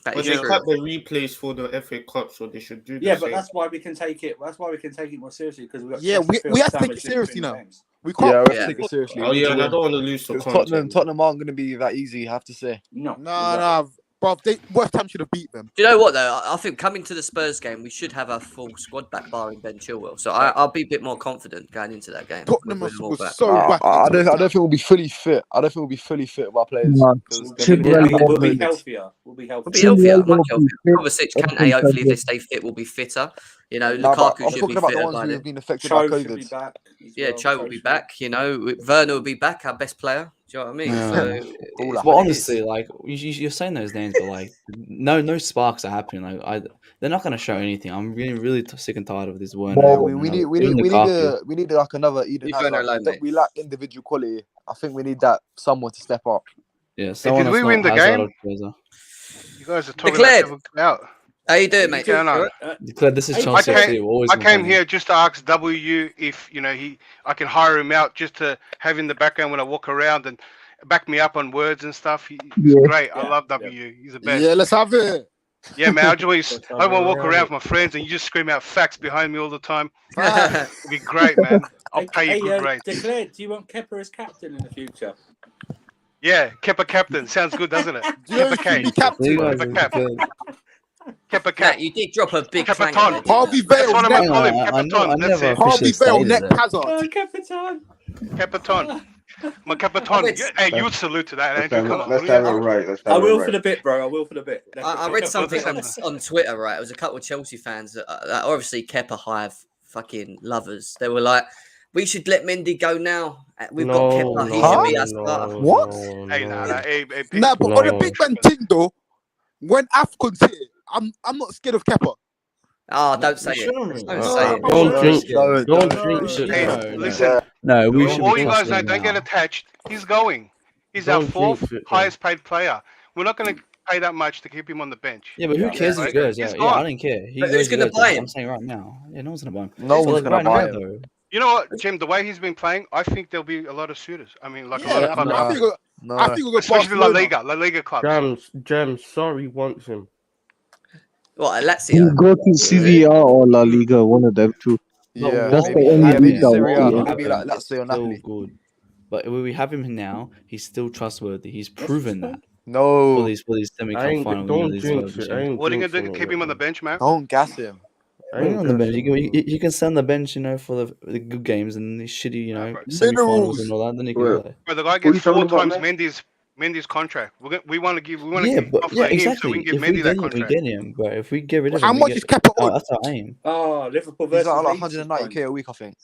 That But is they true. cut the replays for the FA Cup, so they should do the Yeah, same. but that's why we can take it. That's why we can take it more seriously because we got. Yeah, we have to take it seriously now. We Yeah, can't. we have to take it seriously. Oh yeah, and I don't want to lose to Because Conte. Tottenham aren't going to be that easy, I have to say. No, Nah, bro. West Ham should have beat them. Do you know what though? I think coming to the Spurs game, we should have a full squad back, barring Ben Chilwell. So I'll be a bit more confident going into that game. Tottenham with them all was back. so whack. I don't think we'll be fully fit. I don't think we'll be fully fit with our players. Nah, Because We'll be healthier. We'll be healthier. We'll be healthier, Chilwell much will healthier. be fit. Kovacic, Kante, hopefully if they stay fit, will be fitter. You know, Nah, but Lukaku I'm should be talking about the fitter ones by who then. have been affected by Cho should be COVID. back. Yeah, Cho will be back. You know, Werner will be back, our best player. Do you know what I mean? Yeah. So, All it's that. what Well, it honestly, is. like you're saying those names, but like no sparks are happening. Like they're not going to show anything. I'm really sick and tired of this Werner. Yeah, and, we even Lukaku. need like another Eden Leave Werner Hazard. alone, mate. We lack individual quality. I think we need that someone to step up. Yeah, someone did that's we win not the Hazard game? or Chiesa. You guys are talking Declared. about out. How you doing, mate? What's going on? Declare this is I Chelsea came- FC. We're always I gonna came find here just to ask W if I can hire him out just to have in the background when I walk around and back me up on words and stuff. He's Yeah. great. I Yeah, love yeah. W. He's the best. Yeah, let's have it. Yeah, man. I just want Let's have I want to it walk around. around with my friends and you just scream out facts behind me all the time. Facts. It'd be great, man. I'll pay you good rates. Declared, do you want Kepa as captain in the future? Yeah, Kepa captain sounds good, doesn't it? Do you know Kepa who should be K. captain? You guys Kepa are Cap. good. Kepa Matt, Cap. you did drop a big Kepa clanger Ton. there, didn't Harvey you? That's Vale, what I'm gonna neck, call him. I Kepa know- I Ton. That's never it. Harvey officially Vale, stated neck it. Hazard. Oh, Capitan. Kepa Ton. My Kepa Ton. Hey, you would salute to that, Let's Andrew. have Come it, on. let's will you? have it right. Let's I have it will for right. the bit, bro. I will for the bit. I read something on Definitely. Twitter, right? It was a couple of Chelsea fans that obviously Kepa Hive fucking lovers. They were like, we should let Mendy go now. We've got Kepa. He should be our starter. What? Hey, nah, hey, Nah, but on the big man thing though, when AFCON's here, I'm not scared of Kepa. Oh, don't say You it. shouldn't. Don't say it. Don't drink it. No, Don't no, drink no, it. Hey, No, listen. No, we All should all be you guys know, trusting don't get now. attached. He's going. He's our Don't fourth jinx it, highest paid player. We're not going to pay that much to keep him on the bench. Yeah, but who Yeah, cares if right? he goes? He's Yeah, I gone. don't care. He But who's goes, he gonna goes. buy I'm him? saying right now. Yeah, no one's gonna buy him. No But one's like gonna right buy now, him. though. You know what, Jim? The way he's been playing, I think there'll be a lot of suitors. I mean, like a lot Yeah, of clubs, I think No. I think we'll go especially La Barcelona. Liga clubs. Jam, sorry, wants him. What, You Lazio? go to Serie A or La Liga, one of them two. Yeah, That's maybe. the only Yeah, maybe league that Serie A. will Yeah. Maybe like It's Lazio or still Napoli. good. But when we have him now, he's still trustworthy. He's proven that for No, these semi I cup ain't. finals. Don't these jinx it. I ain't What are you going to jinxing do? it Keep him on the yet, bench, man? don't gas him. I Bring ain't him on the bench. gassing You can stand the bench, for the good games and the shitty, bro. semi-finals and all that. Then you can Well, play. Bro, the guy Who you gets 4 talking about, times man? Mendy's contract. We want to give Yeah, but off yeah, him so exactly. we can give If we Mendy get that him, we contract. get him. But if we get rid of How him, we much get. is Kepa Oh, on? that's our aim. Oh, Liverpool He's versus like Leeds is 190k fine. a week, I think.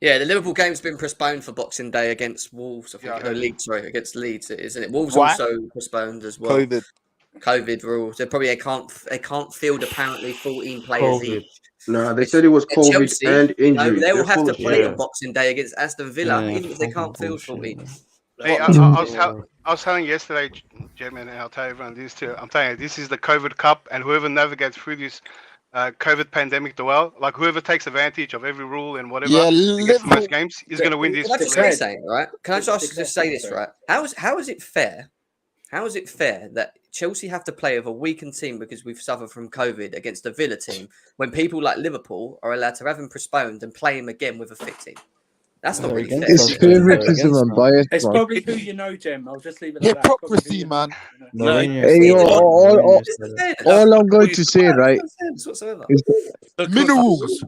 Yeah, the Liverpool game's been postponed for Boxing Day against Wolves. I think. Yeah, I No, heard. Leeds, sorry, against Leeds, isn't it? Wolves Why? also postponed as well. COVID. COVID rules. They can't field apparently 14 players COVID. each. Nah, they said it was And COVID Chelsea, and injuries. they will They're have full to of play shit. on Boxing Day against Aston Villa, Yeah, even if they fucking can't field bullshit, 14. man. Hey, What- I was telling yesterday, Jim, and I'll tell everyone this too. I'm telling you, this is the COVID Cup, and whoever navigates through this COVID pandemic well, like whoever takes advantage of every rule and whatever, Yeah, and gets the Liverpool. most games, is going to win this. Can I just Declared. say something, right? Can I just Declared. say this, Sorry. right? How is it fair? How is it fair that Chelsea have to play with a weakened team because we've suffered from COVID against a Villa team when people like Liverpool are allowed to have him postponed and play him again with a fit team? That's not really fair. Against It's is it? favoritism and bias, It's man. probably who you know, Jem. I'll just leave it like that. Probably who Hypocrisy, you know. man. No, Mourinho Hey, said yo, it. Mourinho said it. all I'm going to say, right, No sense whatsoever. is Minerals.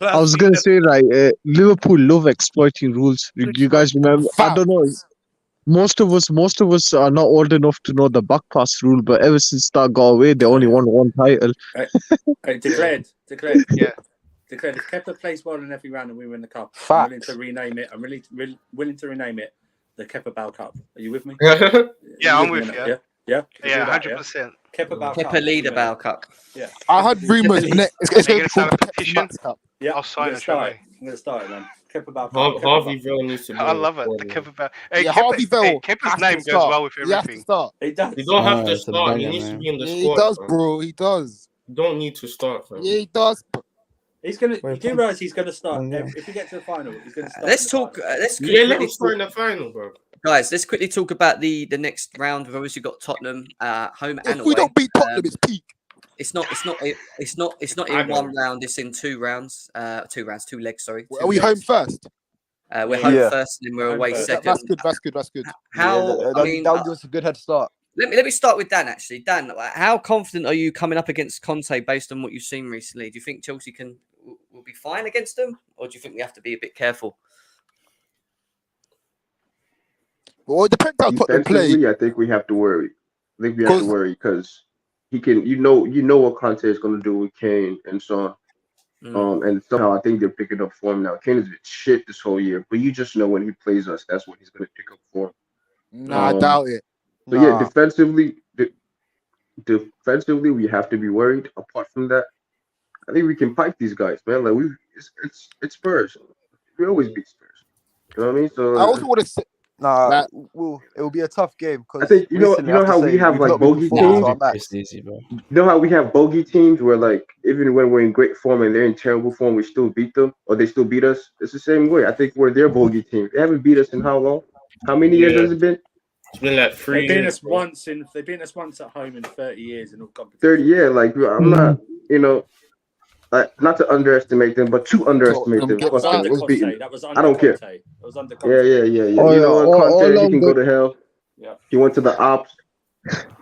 I was going to say, right, Liverpool love exploiting rules. Do you guys remember? I don't know. Most of us are not old enough to know the back pass rule, but ever since that got away, they only won one title. Declared. Yeah. declared if Kepa plays well in every round and we win the cup, I'm Facts. willing to rename it. I'm really willing to rename it the Kepa Bao Cup. Are you with me? Yeah, I'm with me you. on that? Yeah. Yeah, 100%. Kepa Bao Cup. Kepa Leader Bao Cup. Yeah. I had rumours. It's Are you going to gonna be start called a the Pepsi petition? Max Cup. Yeah. I'll sign it straight away. I'm going to start it then. Kepa Bao Cup. Harvey Vale needs to be. I love it. The Kepa Bao. Hey, Yeah, Kepa, Harvey Vale Kepa's has name to goes start. well with He has to everything. start. It does. You don't have to it's a start. He banger, needs to man. be in the Yeah, squad. he does, man. bro. He does. You don't need to start, fam. Yeah, he does. He's gonna. Wait, You do realise he's gonna start if we get to the final. He's gonna start. Let's in the talk. final. Let's Yeah, let quickly him start in the final, bro. guys. Let's quickly talk about the next round. We've obviously got Tottenham home and If away. we don't beat Tottenham, it's peak. It's not I in know. one round. It's in two rounds. Two legs. Sorry. Are we home first? We're home Yeah. first, and then we're Home away first. second. That's good. How? I mean, that'll give us a good head start. let me start with Dan. Actually, Dan, like, how confident are you coming up against Conte based on what you've seen recently? Do you think Chelsea will be fine against them, or do you think we have to be a bit careful? Well, it depends how Tottenham play. Defensively, I think we have to worry. I think we have to worry because he can. You know what Conte is going to do with Kane and Son. And somehow I think they're picking up form now. Kane has been shit this whole year, but you just know when he plays us, that's when he's going to pick up form. Nah, I doubt it. So yeah, defensively, we have to be worried. Apart from that, I think we can pipe these guys, man. Like it's Spurs. We always beat Spurs. You know what I mean? So I also want to say, it will be a tough game I because think you know how we have like bogey teams. It's easy, bro. You know how we have bogey teams where like even when we're in great form and they're in terrible form, we still beat them or they still beat us. It's the same way. I think we're their bogey team. They haven't beat us in how long? How many years has it been? It's been like 3 years. They've beaten us once at home in 30 years in all competitions. 30, yeah. Like I'm not, not to underestimate them, but to underestimate them. That was under Let's beat them. Conte. That was under I don't care. Conte. That was under Yeah. Conte. You know what, Conte, he can go to hell. Yeah. He went to the ops,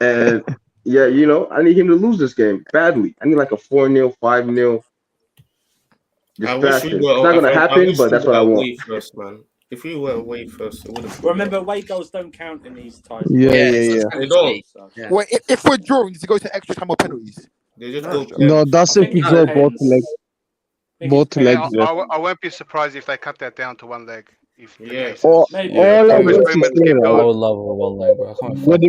and I need him to lose this game badly. I need like a 4-0, 5-0. Distraction. It's not gonna happen, but that's what I want. First, man. If we were away first, it would have. Remember, away goals don't count in these ties. Yeah. They don't. well, if we're drawing, we need to go to extra time or penalties. They just go. No, that's if we draw both legs. Both legs. I won't be surprised if they cut that down to one leg. All I want to say, I would love a one leg, bro. I can't What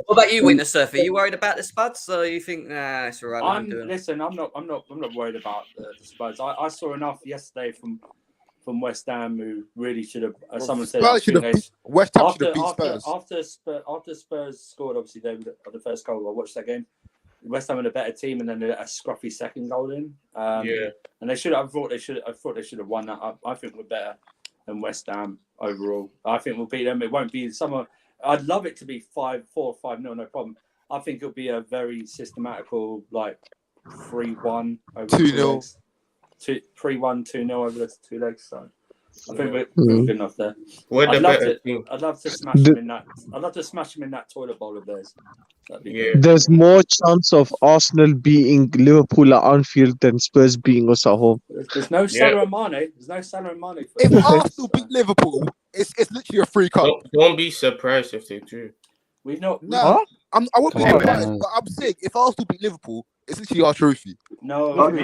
about you, Winner Surfer? Are you worried about the Spuds, or you think it's all right? I'm not worried about the Spurs. I saw enough yesterday from West Ham who really should have. Someone said West Ham should have beat Spurs. After Spurs scored, obviously they were the first goal. I watched that game. West Ham had a better team, and then a scruffy second goal in. And they should. I thought they should have won that. I think we're better than West Ham overall. I think we'll beat them. It won't be someone. I'd love it to be 5-4, 5-0, no problem. I think it'll be a very systematical, like 3-1 over 2-0. 3-1, 2-0 over the two legs. So I think we're good enough there. I'd love to smash him in that. I'd love to smash him in that toilet bowl of theirs. There's more chance of Arsenal beating Liverpool at Anfield than Spurs beating us at home. There's no Salah and Mane. There's no Salah and Mane. If Arsenal beat Liverpool, it's literally a free cup. Don't be surprised if they do. We've not. No, I won't be surprised, but I'm saying if Arsenal beat Liverpool, it's literally our trophy. No, Aren't you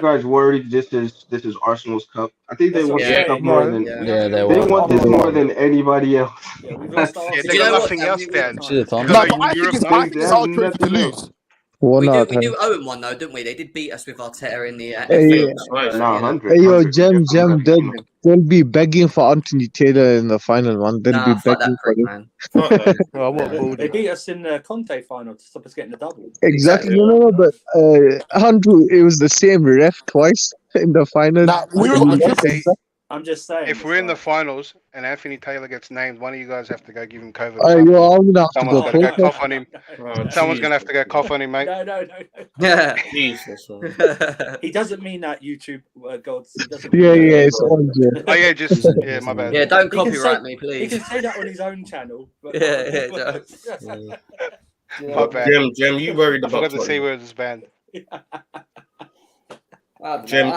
guys worried? This is Arsenal's cup. I think they want this cup more than they want this more than anybody else. They got nothing else then. No, but I think it's our trophy to lose. We do owe them one though, don't we? They did beat us with Arteta in the Jem, they'll be begging for Anthony Taylor in the final one. They'll be begging for him. They beat us in the Conte final to stop us getting the double. Exactly. No, but Andrew, it was the same ref twice in the final. I'm just saying. If we're in the finals and Anthony Taylor gets named, one of you guys have to go give him COVID. I'm gonna have Someone's to going go to go cough on him. Someone's going to have to go cough on him, mate. No. Yeah. He doesn't mean that, YouTube gods. Yeah, it's on. Oh yeah, my bad. Yeah, don't copyright me, please. He can say that on his own channel. But My bad. Jem, you worried I about forgot to say where it's banned. I don't know. Gem,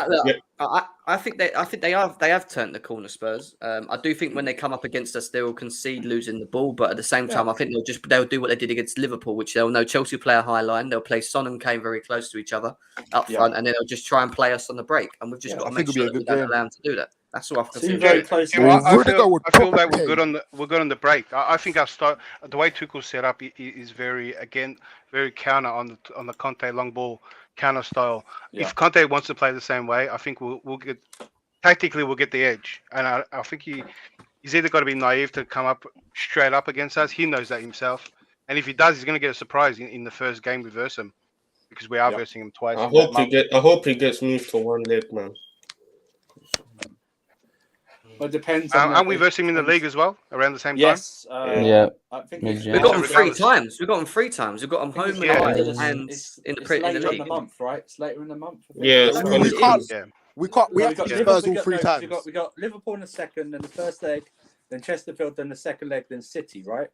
I think they have turned the corner, Spurs. I do think when they come up against us, they will concede losing the ball, but at the same time, I think they'll do what they did against Liverpool, which they'll know Chelsea play a high line. They'll play Son and Kane very close to each other up front, and then they'll just try and play us on the break. And we've just got to make sure that we don't allow them to do that. That's all I've considered. I feel that we're good on the break. I think our start, the way Tuchel's set up is very counter on the Conte long ball counter style. Yeah. If Conte wants to play the same way, I think we'll get tactically we'll get the edge. And I think he's either got to be naive to come up straight up against us. He knows that himself. And if he does, he's going to get a surprise in the first game we verse him, because we are versing him twice. I hope he gets moved to one leg, man. Well, it depends. Aren't we versing him in the league as well around the same time? Yes. Yeah. I think we've got them 3 times. We've got them 3 times. We've got them home and away, and in the later league. in the month, right? It's later in the month. Yeah, we have to beat Spurs all 3 times. We got Liverpool in the second, then the first leg, then Chesterfield, then the second leg, then City, right?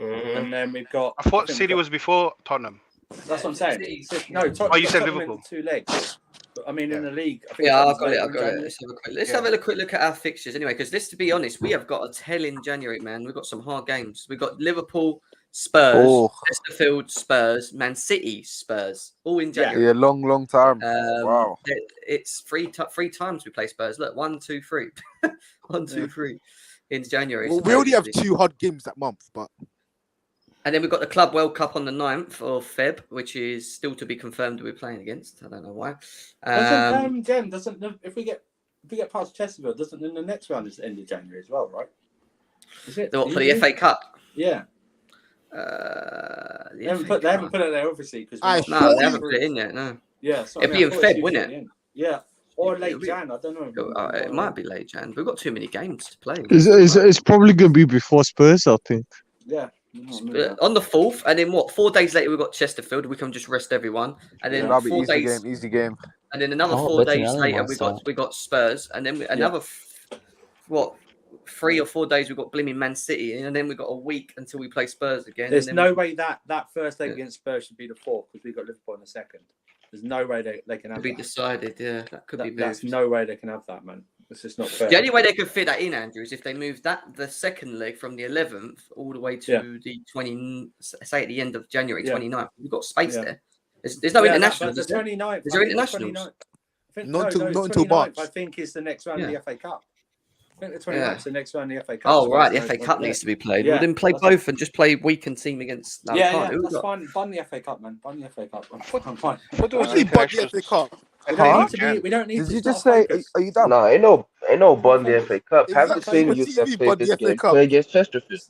And then we've got. I thought City was before Tottenham. That's what I'm saying. No, Tottenham. Oh, you said Tottenham Liverpool. In 2 legs. But, I mean, in the league. I think I've got it. Let's have a quick look at our fixtures anyway, because to be honest, we have got a telling January, man. We've got some hard games. We've got Liverpool, Spurs, Chesterfield, Spurs, Man City, Spurs, all in January. Yeah, long time. Wow. It's 3 times we play Spurs. Look, 1, 2, 3. 1, 2, 3 in January. Well, we already have 2 hard games that month, but. And then we've got the Club World Cup on the 9th of Feb, which is still to be confirmed we're playing against. I don't know why. If we get past Chesterfield, doesn't then the next round is the end of January as well, right? Is it? For the FA Cup? Yeah. They haven't put it there, obviously. They haven't put it in yet, no. Yeah. It'd be in Feb, wouldn't it? Yeah. Or late Jan, I don't know. It might be late Jan. We've got too many games to play. It's probably going to be before Spurs, I think. Yeah. On the 4th, and then 4 days later we've got Chesterfield. We can just rest everyone, and then that'll be 4 days, easy game. and then another 4 days later we got Spurs, and then another 3 or 4 days we've got blimmin' Man City, and then we've got a week until we play Spurs again. There's no way that first leg against Spurs should be the 4th, because we've got Liverpool in the second. There's no way they can have be that. Decided. Yeah, that could be. There's no way they can have that, man. It's just not fair. The only way they could fit that in, Andrew, is if they move the second leg from the 11th all the way to the 20, say at the end of January, 29th. We've got space there. There's no internationals. The 29th. Is there internationals? Not until March. I think is the next round of the FA Cup. I think the 29th is the next round of the FA Cup. Oh, right. The FA Cup needs to be played. Well, then play both and just play weekend team against. That's fine. Bun the FA Cup, man. Bun the FA Cup. I'm fine. What do you mean, bun the FA Cup? We don't need Did to. you just say, are you done? No, ain't no bun the FA Cup. Haven't seen you play this game. Play against Chesterfield.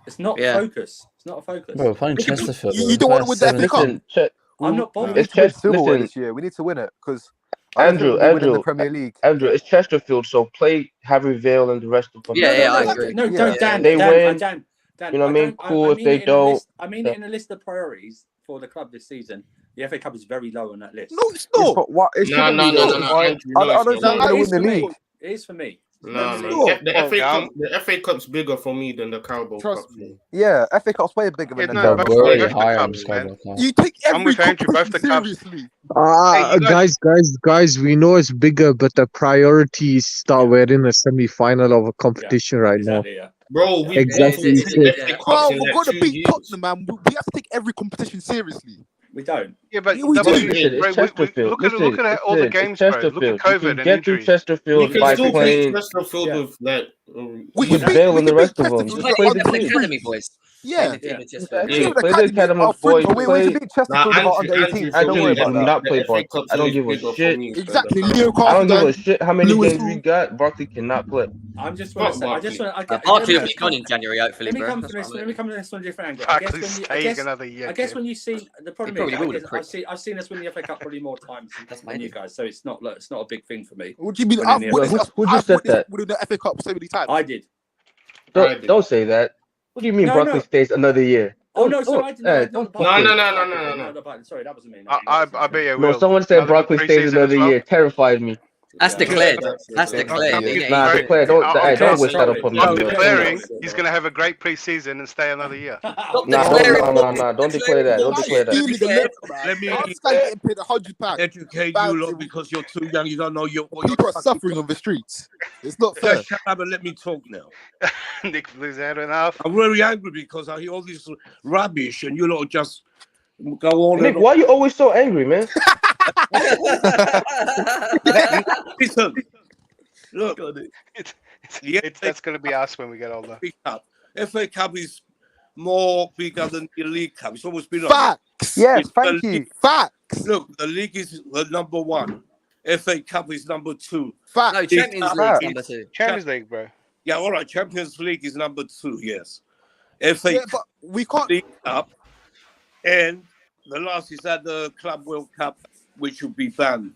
It's not focus. It's not a focus. Bro, we're playing Chesterfield. You don't want to win the FA Cup. I'm not bothered. It's Chesterfield this year. We need to win it because Andrew, in the Premier League. Andrew, it's Chesterfield, so play Harry Vale and the rest of them. I agree. No, don't, Dan. They win. Dan, you know what I mean? Cool if they don't. I mean, in a list of priorities for the club this season, the FA Cup is very low on that list. No, it's not. But what? It No. I don't think we're going to win the league. It is for me. No. The FA Cup's bigger for me than the Carabao Cup. Yeah, FA Cup's way bigger than We're the already higher on the Carabao Cup. You take every both the cups. seriously. Guys, we know it's bigger, but the priorities start. We're in a semi-final of a competition right now. Bro, we Exactly. Bro, we're going to beat Tottenham, man. We have to take every competition seriously. We don't. Yeah, but we do. Look at all the games, bro. Look at COVID and get through Chesterfield by playing. Chesterfield with like with Bale and the rest of them. Play the academy boys. Yeah. Play the academy boys. We beat Chesterfield about under 18. I don't worry about not play for. I don't give a shit. Exactly. I don't give a shit how many games we got. Barkley cannot play. I'm just want to say. Barkley will be gone in January, hopefully, bro. Let me come to this one different angle. I guess when you see the problem is, I've seen us win the FA Cup probably more times than you guys, so it's not a big thing for me. What do you mean? Who just said that? We won the FA Cup so many times. I did. Don't say that. What do you mean Barkley stays another year? Oh no, so I didn't. No. Sorry, that wasn't me. I bet you will. No, someone said Barkley stays another year. Terrified me. That's declared. That's I'm declared. declare. Don't wish that upon me. I'm declaring he's going to have a great preseason and stay another year. Nah. Don't declare that. Don't declare that. Let me getting paid £100. educate you lot because you're too young. You don't know what people are suffering on the streets. It's not fair. Shut up and let me talk now. Nick Blue's had enough. I'm very angry because I hear all this rubbish and you lot just go on. Nick, why are you always so angry, man? Listen, look, that's going to be us when we get older. FA Cup is more bigger than the League Cup. It's almost been facts. Yes, thank you. Facts. Look, the league is the number one. FA Cup is number two. Facts. No, Champions League is number two. Champions League, bro. Yeah, all right. Champions League is number two. Yes. FA but we can't. League Cup, and the last is at the Club World Cup, which will be banned.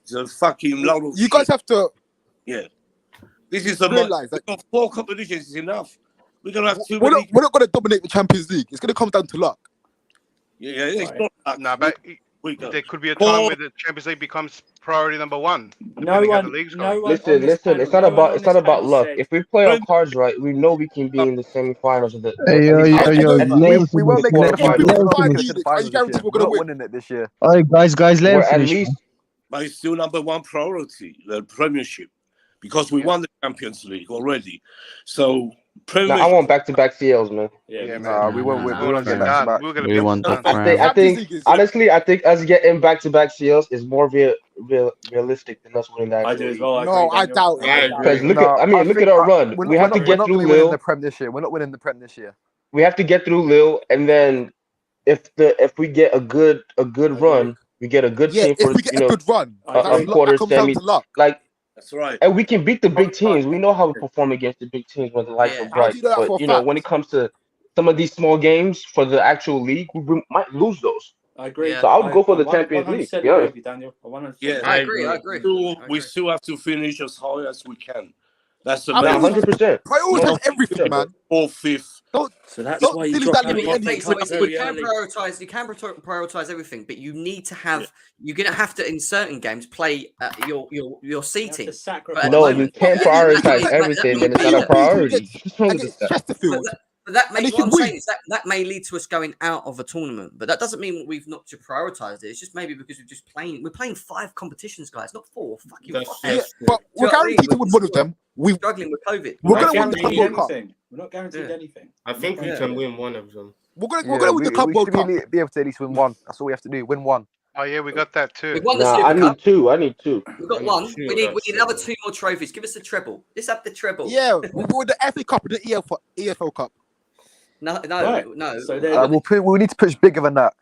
It's a fucking load of You guys have to. Yeah. This is a realize we've got 4 competitions is enough. We're gonna have too we're many. not going to dominate the Champions League. It's going to come down to luck. Yeah, it's not luck. No, but there could be a time where the Champions League becomes priority number one. Listen. It's not about luck. If we play our cards right, we know we can be in the semifinals of the. We won't make the finals. We're not winning it this year. All right, guys, let's finish. But it's still number one priority, the Premiership, because we won the Champions League already. So. I want back-to-back CLs, man. Yeah, man. We won't get back-to-back. We want the I think honestly, us getting back-to-back CLs is more realistic than us winning that. I do as well. No, I doubt it. Because look at our run. We have to get through Lille. We're not winning the Prem this year. We have to get through Lille, and then if we get a good run, we get a good team for if we get a good run, quarter semi. Like. That's right. And we can beat the big teams. We know how we perform against the big teams when the lights are bright. But when it comes to some of these small games for the actual league, we might lose those. I agree. So I would go for the Champions League. Yeah, I agree. We still have to finish as high as we can. That's the 100%. Prioritize everything, man. 4th, 5th. So that's why you drop You can prioritize everything, but you need to have. You're going to have to in certain games play your seating. No, you can't prioritize everything. Then it's not a priority. But that may, what I'm saying is that may lead to us going out of a tournament, but that doesn't mean we've not prioritized it. It's just maybe because we're playing 5 competitions, guys, not 4. Fucking 5. Yeah, but we're guaranteed to win one of them. We're struggling with COVID. We're going to win the Club World Cup. We're not guaranteed anything. I think we can win one of them. We're going to win the Club World Cup. We should be able to at least win one. That's all we have to do. Win one. Oh yeah, we got that too. I need two. We've got one. We need another 2 more trophies. Give us the treble. Let's have the treble. Yeah, we're with the FA Cup and the EFL Cup. No. So we need to push bigger than that.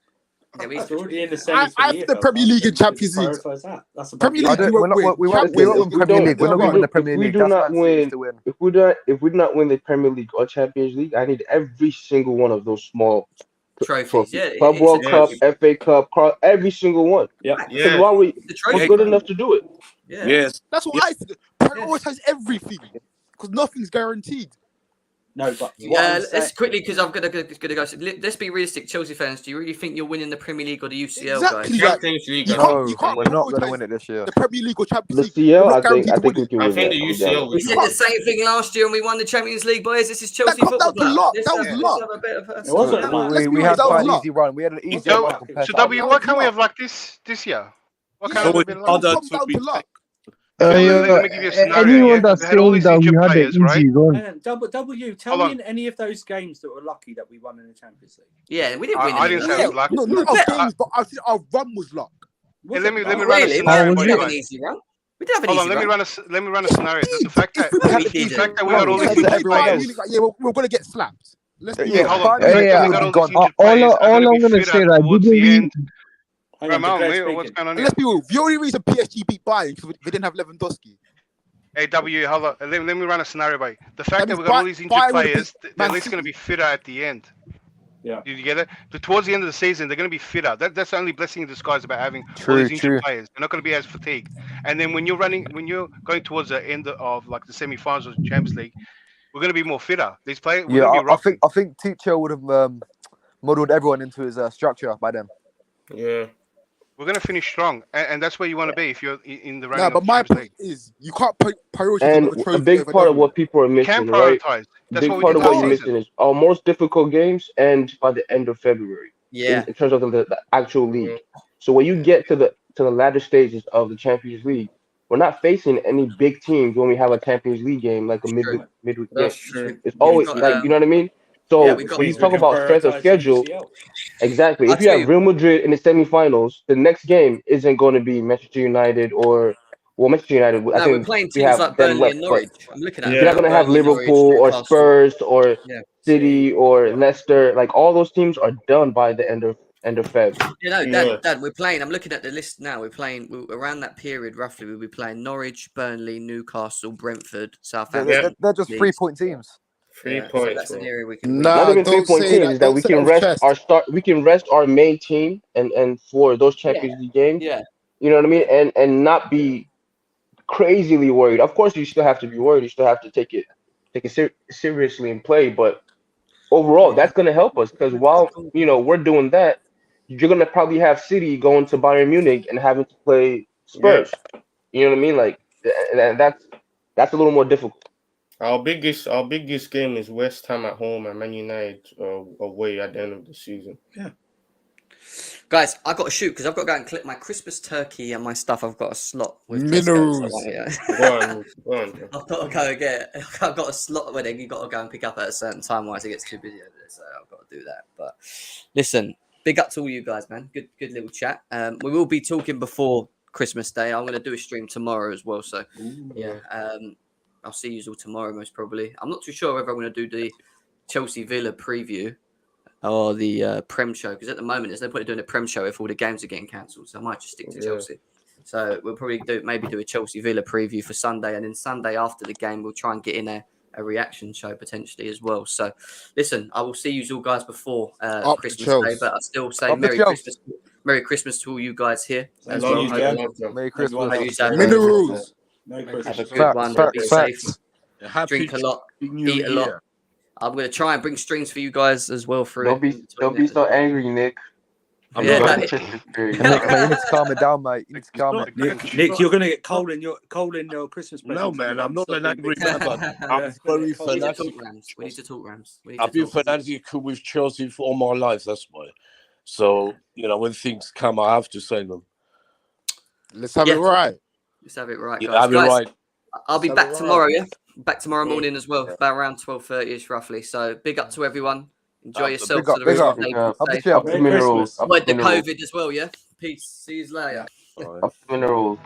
That's already in the semis. I have the Premier League and Champions League. Premier League, we won't win Premier League. We're not winning the Premier League. If we do not win the Premier League or Champions League, I need every single one of those small trophies. Yeah, Club World Cup, FA Cup, every single one. Yeah. Why we're good enough to do it. Yeah. Yes. That's what I said. Prioritize everything because nothing's guaranteed. No, but let's quickly because I'm gonna go. Let's be realistic, Chelsea fans. Do you really think you're winning the Premier League or the UCL, exactly, guys? Champions League. No, we're not going to win it this year. The Premier League or Champions The League. CL, I think we can win. I think the UCL. We said the same thing last year and we won the Champions League, boys. This is Chelsea football. That was luck. We had quite an easy run. We had an easy run. So W, why can't we have like this year? What kind of been like? Comes down to luck. Let me give you a scenario. Anyone that's saying that we had an easy run. W, tell me in any of those games that were lucky that we won in the Champions League. Yeah, we didn't win. I didn't say it was lucky. No, not our games, but I said our run was luck. Let me run a scenario. We did have an easy run. We did have an easy run. Let me run a scenario. The fact that we got all these injured players. Yeah, we're going to get slapped. All I'm going to say, right? What's going on here? Let's be real. The only reason PSG beat Bayern because they didn't have Lewandowski. Hey, W, hold on. Let me run a scenario by you. The fact that we've got all these injured players, they're at least going to be fitter at the end. Yeah. Did you get it? But towards the end of the season, they're going to be fitter. That's the only blessing in disguise about having all these injured players. They're not going to be as fatigued. And then when you're going towards the end of like the semi-finals of the Champions League, we're going to be more fitter. These players, I think Tuchel would have modelled everyone into his structure by then. Yeah. We're going to finish strong, and that's where you want to be if you're in the running. No, but my point is, you can't prioritize And another trophy. a big part of what people are You can missing, right? prioritize. That's Big what we part did of what last you're season. missing is our most difficult games end by the end of February. Yeah. In terms of the actual league. So when you get to the latter stages of the Champions League, we're not facing any big teams when we have a Champions League game like a midweek game. That's true. It's always got, like you know what I mean. So yeah, we got. when you We talk can about strength of prioritise the schedule, UCL. exactly. I'll If you tell have you- Real Madrid in the semifinals, the next game isn't going to be Manchester United or Manchester United. I No, we're think playing we teams have like them Burnley left, and but Norwich. I'm looking at you're them not now. going to have Burnley, Norwich, Liverpool or Newcastle. Spurs or Yeah. City or Leicester. Like all those teams are done by the end of Feb. You know, Dad, we're playing. I'm looking at the list now. We're playing around that period roughly. We'll be playing Norwich, Burnley, Newcastle, Brentford, Southampton. They're just 3-point teams. 3 So points. that's an area we can. Nah, Not even don't 3-point say teams that. is that Don't we say that can off rest chest. we can rest our main team and for those Champions League games. Yeah. You know what I mean? And not be crazily worried. Of course, you still have to be worried. You still have to take it seriously and play. But overall, that's going to help us because while we're doing that, you're going to probably have City going to Bayern Munich and having to play Spurs. You know what I mean? Like that's a little more difficult. Our biggest game is West Ham at home and Man United away at the end of the season. Yeah. Guys, I've got to shoot because I've got to go and clip my Christmas turkey and my stuff. I've got a slot with Minerals. Tesco. Go on. I've got to go and get. I've got a slot where you've got to go and pick up at a certain time, otherwise it gets too busy over there. So I've got to do that. But listen, big up to all you guys, man. Good little chat. We will be talking before Christmas Day. I'm going to do a stream tomorrow as well. So yeah, I'll see you all tomorrow most probably. I'm not too sure whether I'm going to do the Chelsea Villa preview or the Prem show, because at the moment there's no point in doing a Prem show if all the games are getting cancelled. So I might just stick to Chelsea. So we'll probably do a Chelsea Villa preview for Sunday, and then Sunday after the game we'll try and get in a reaction show potentially as well. So listen, I will see you all guys before Christmas Day, but I still say Merry Christmas to all you guys here as well. Merry Christmas. Minerals. Have a good one. Be safe. Drink a lot. Eat a lot. I'm going to try and bring streams for you guys as well. Don't be so angry, Nick. You need to calm it down, mate. You need to calm it. Nick, you're going to get cold in your Christmas present. No, man, I'm not an angry man, but I'm very fanatic. We need to talk, Rams. I've been fanatical with Chelsea for all my life, that's why. So, when things come, I have to say them. Let's have it right. Let's have it right, Yeah, guys. have it right. I'll be back tomorrow, Back tomorrow morning as well, about around 12:30ish roughly. So big up to everyone. Enjoy yourself for the rest of the day. Up to minerals. Avoid the COVID as well, yeah? Peace. See you later. Up to minerals.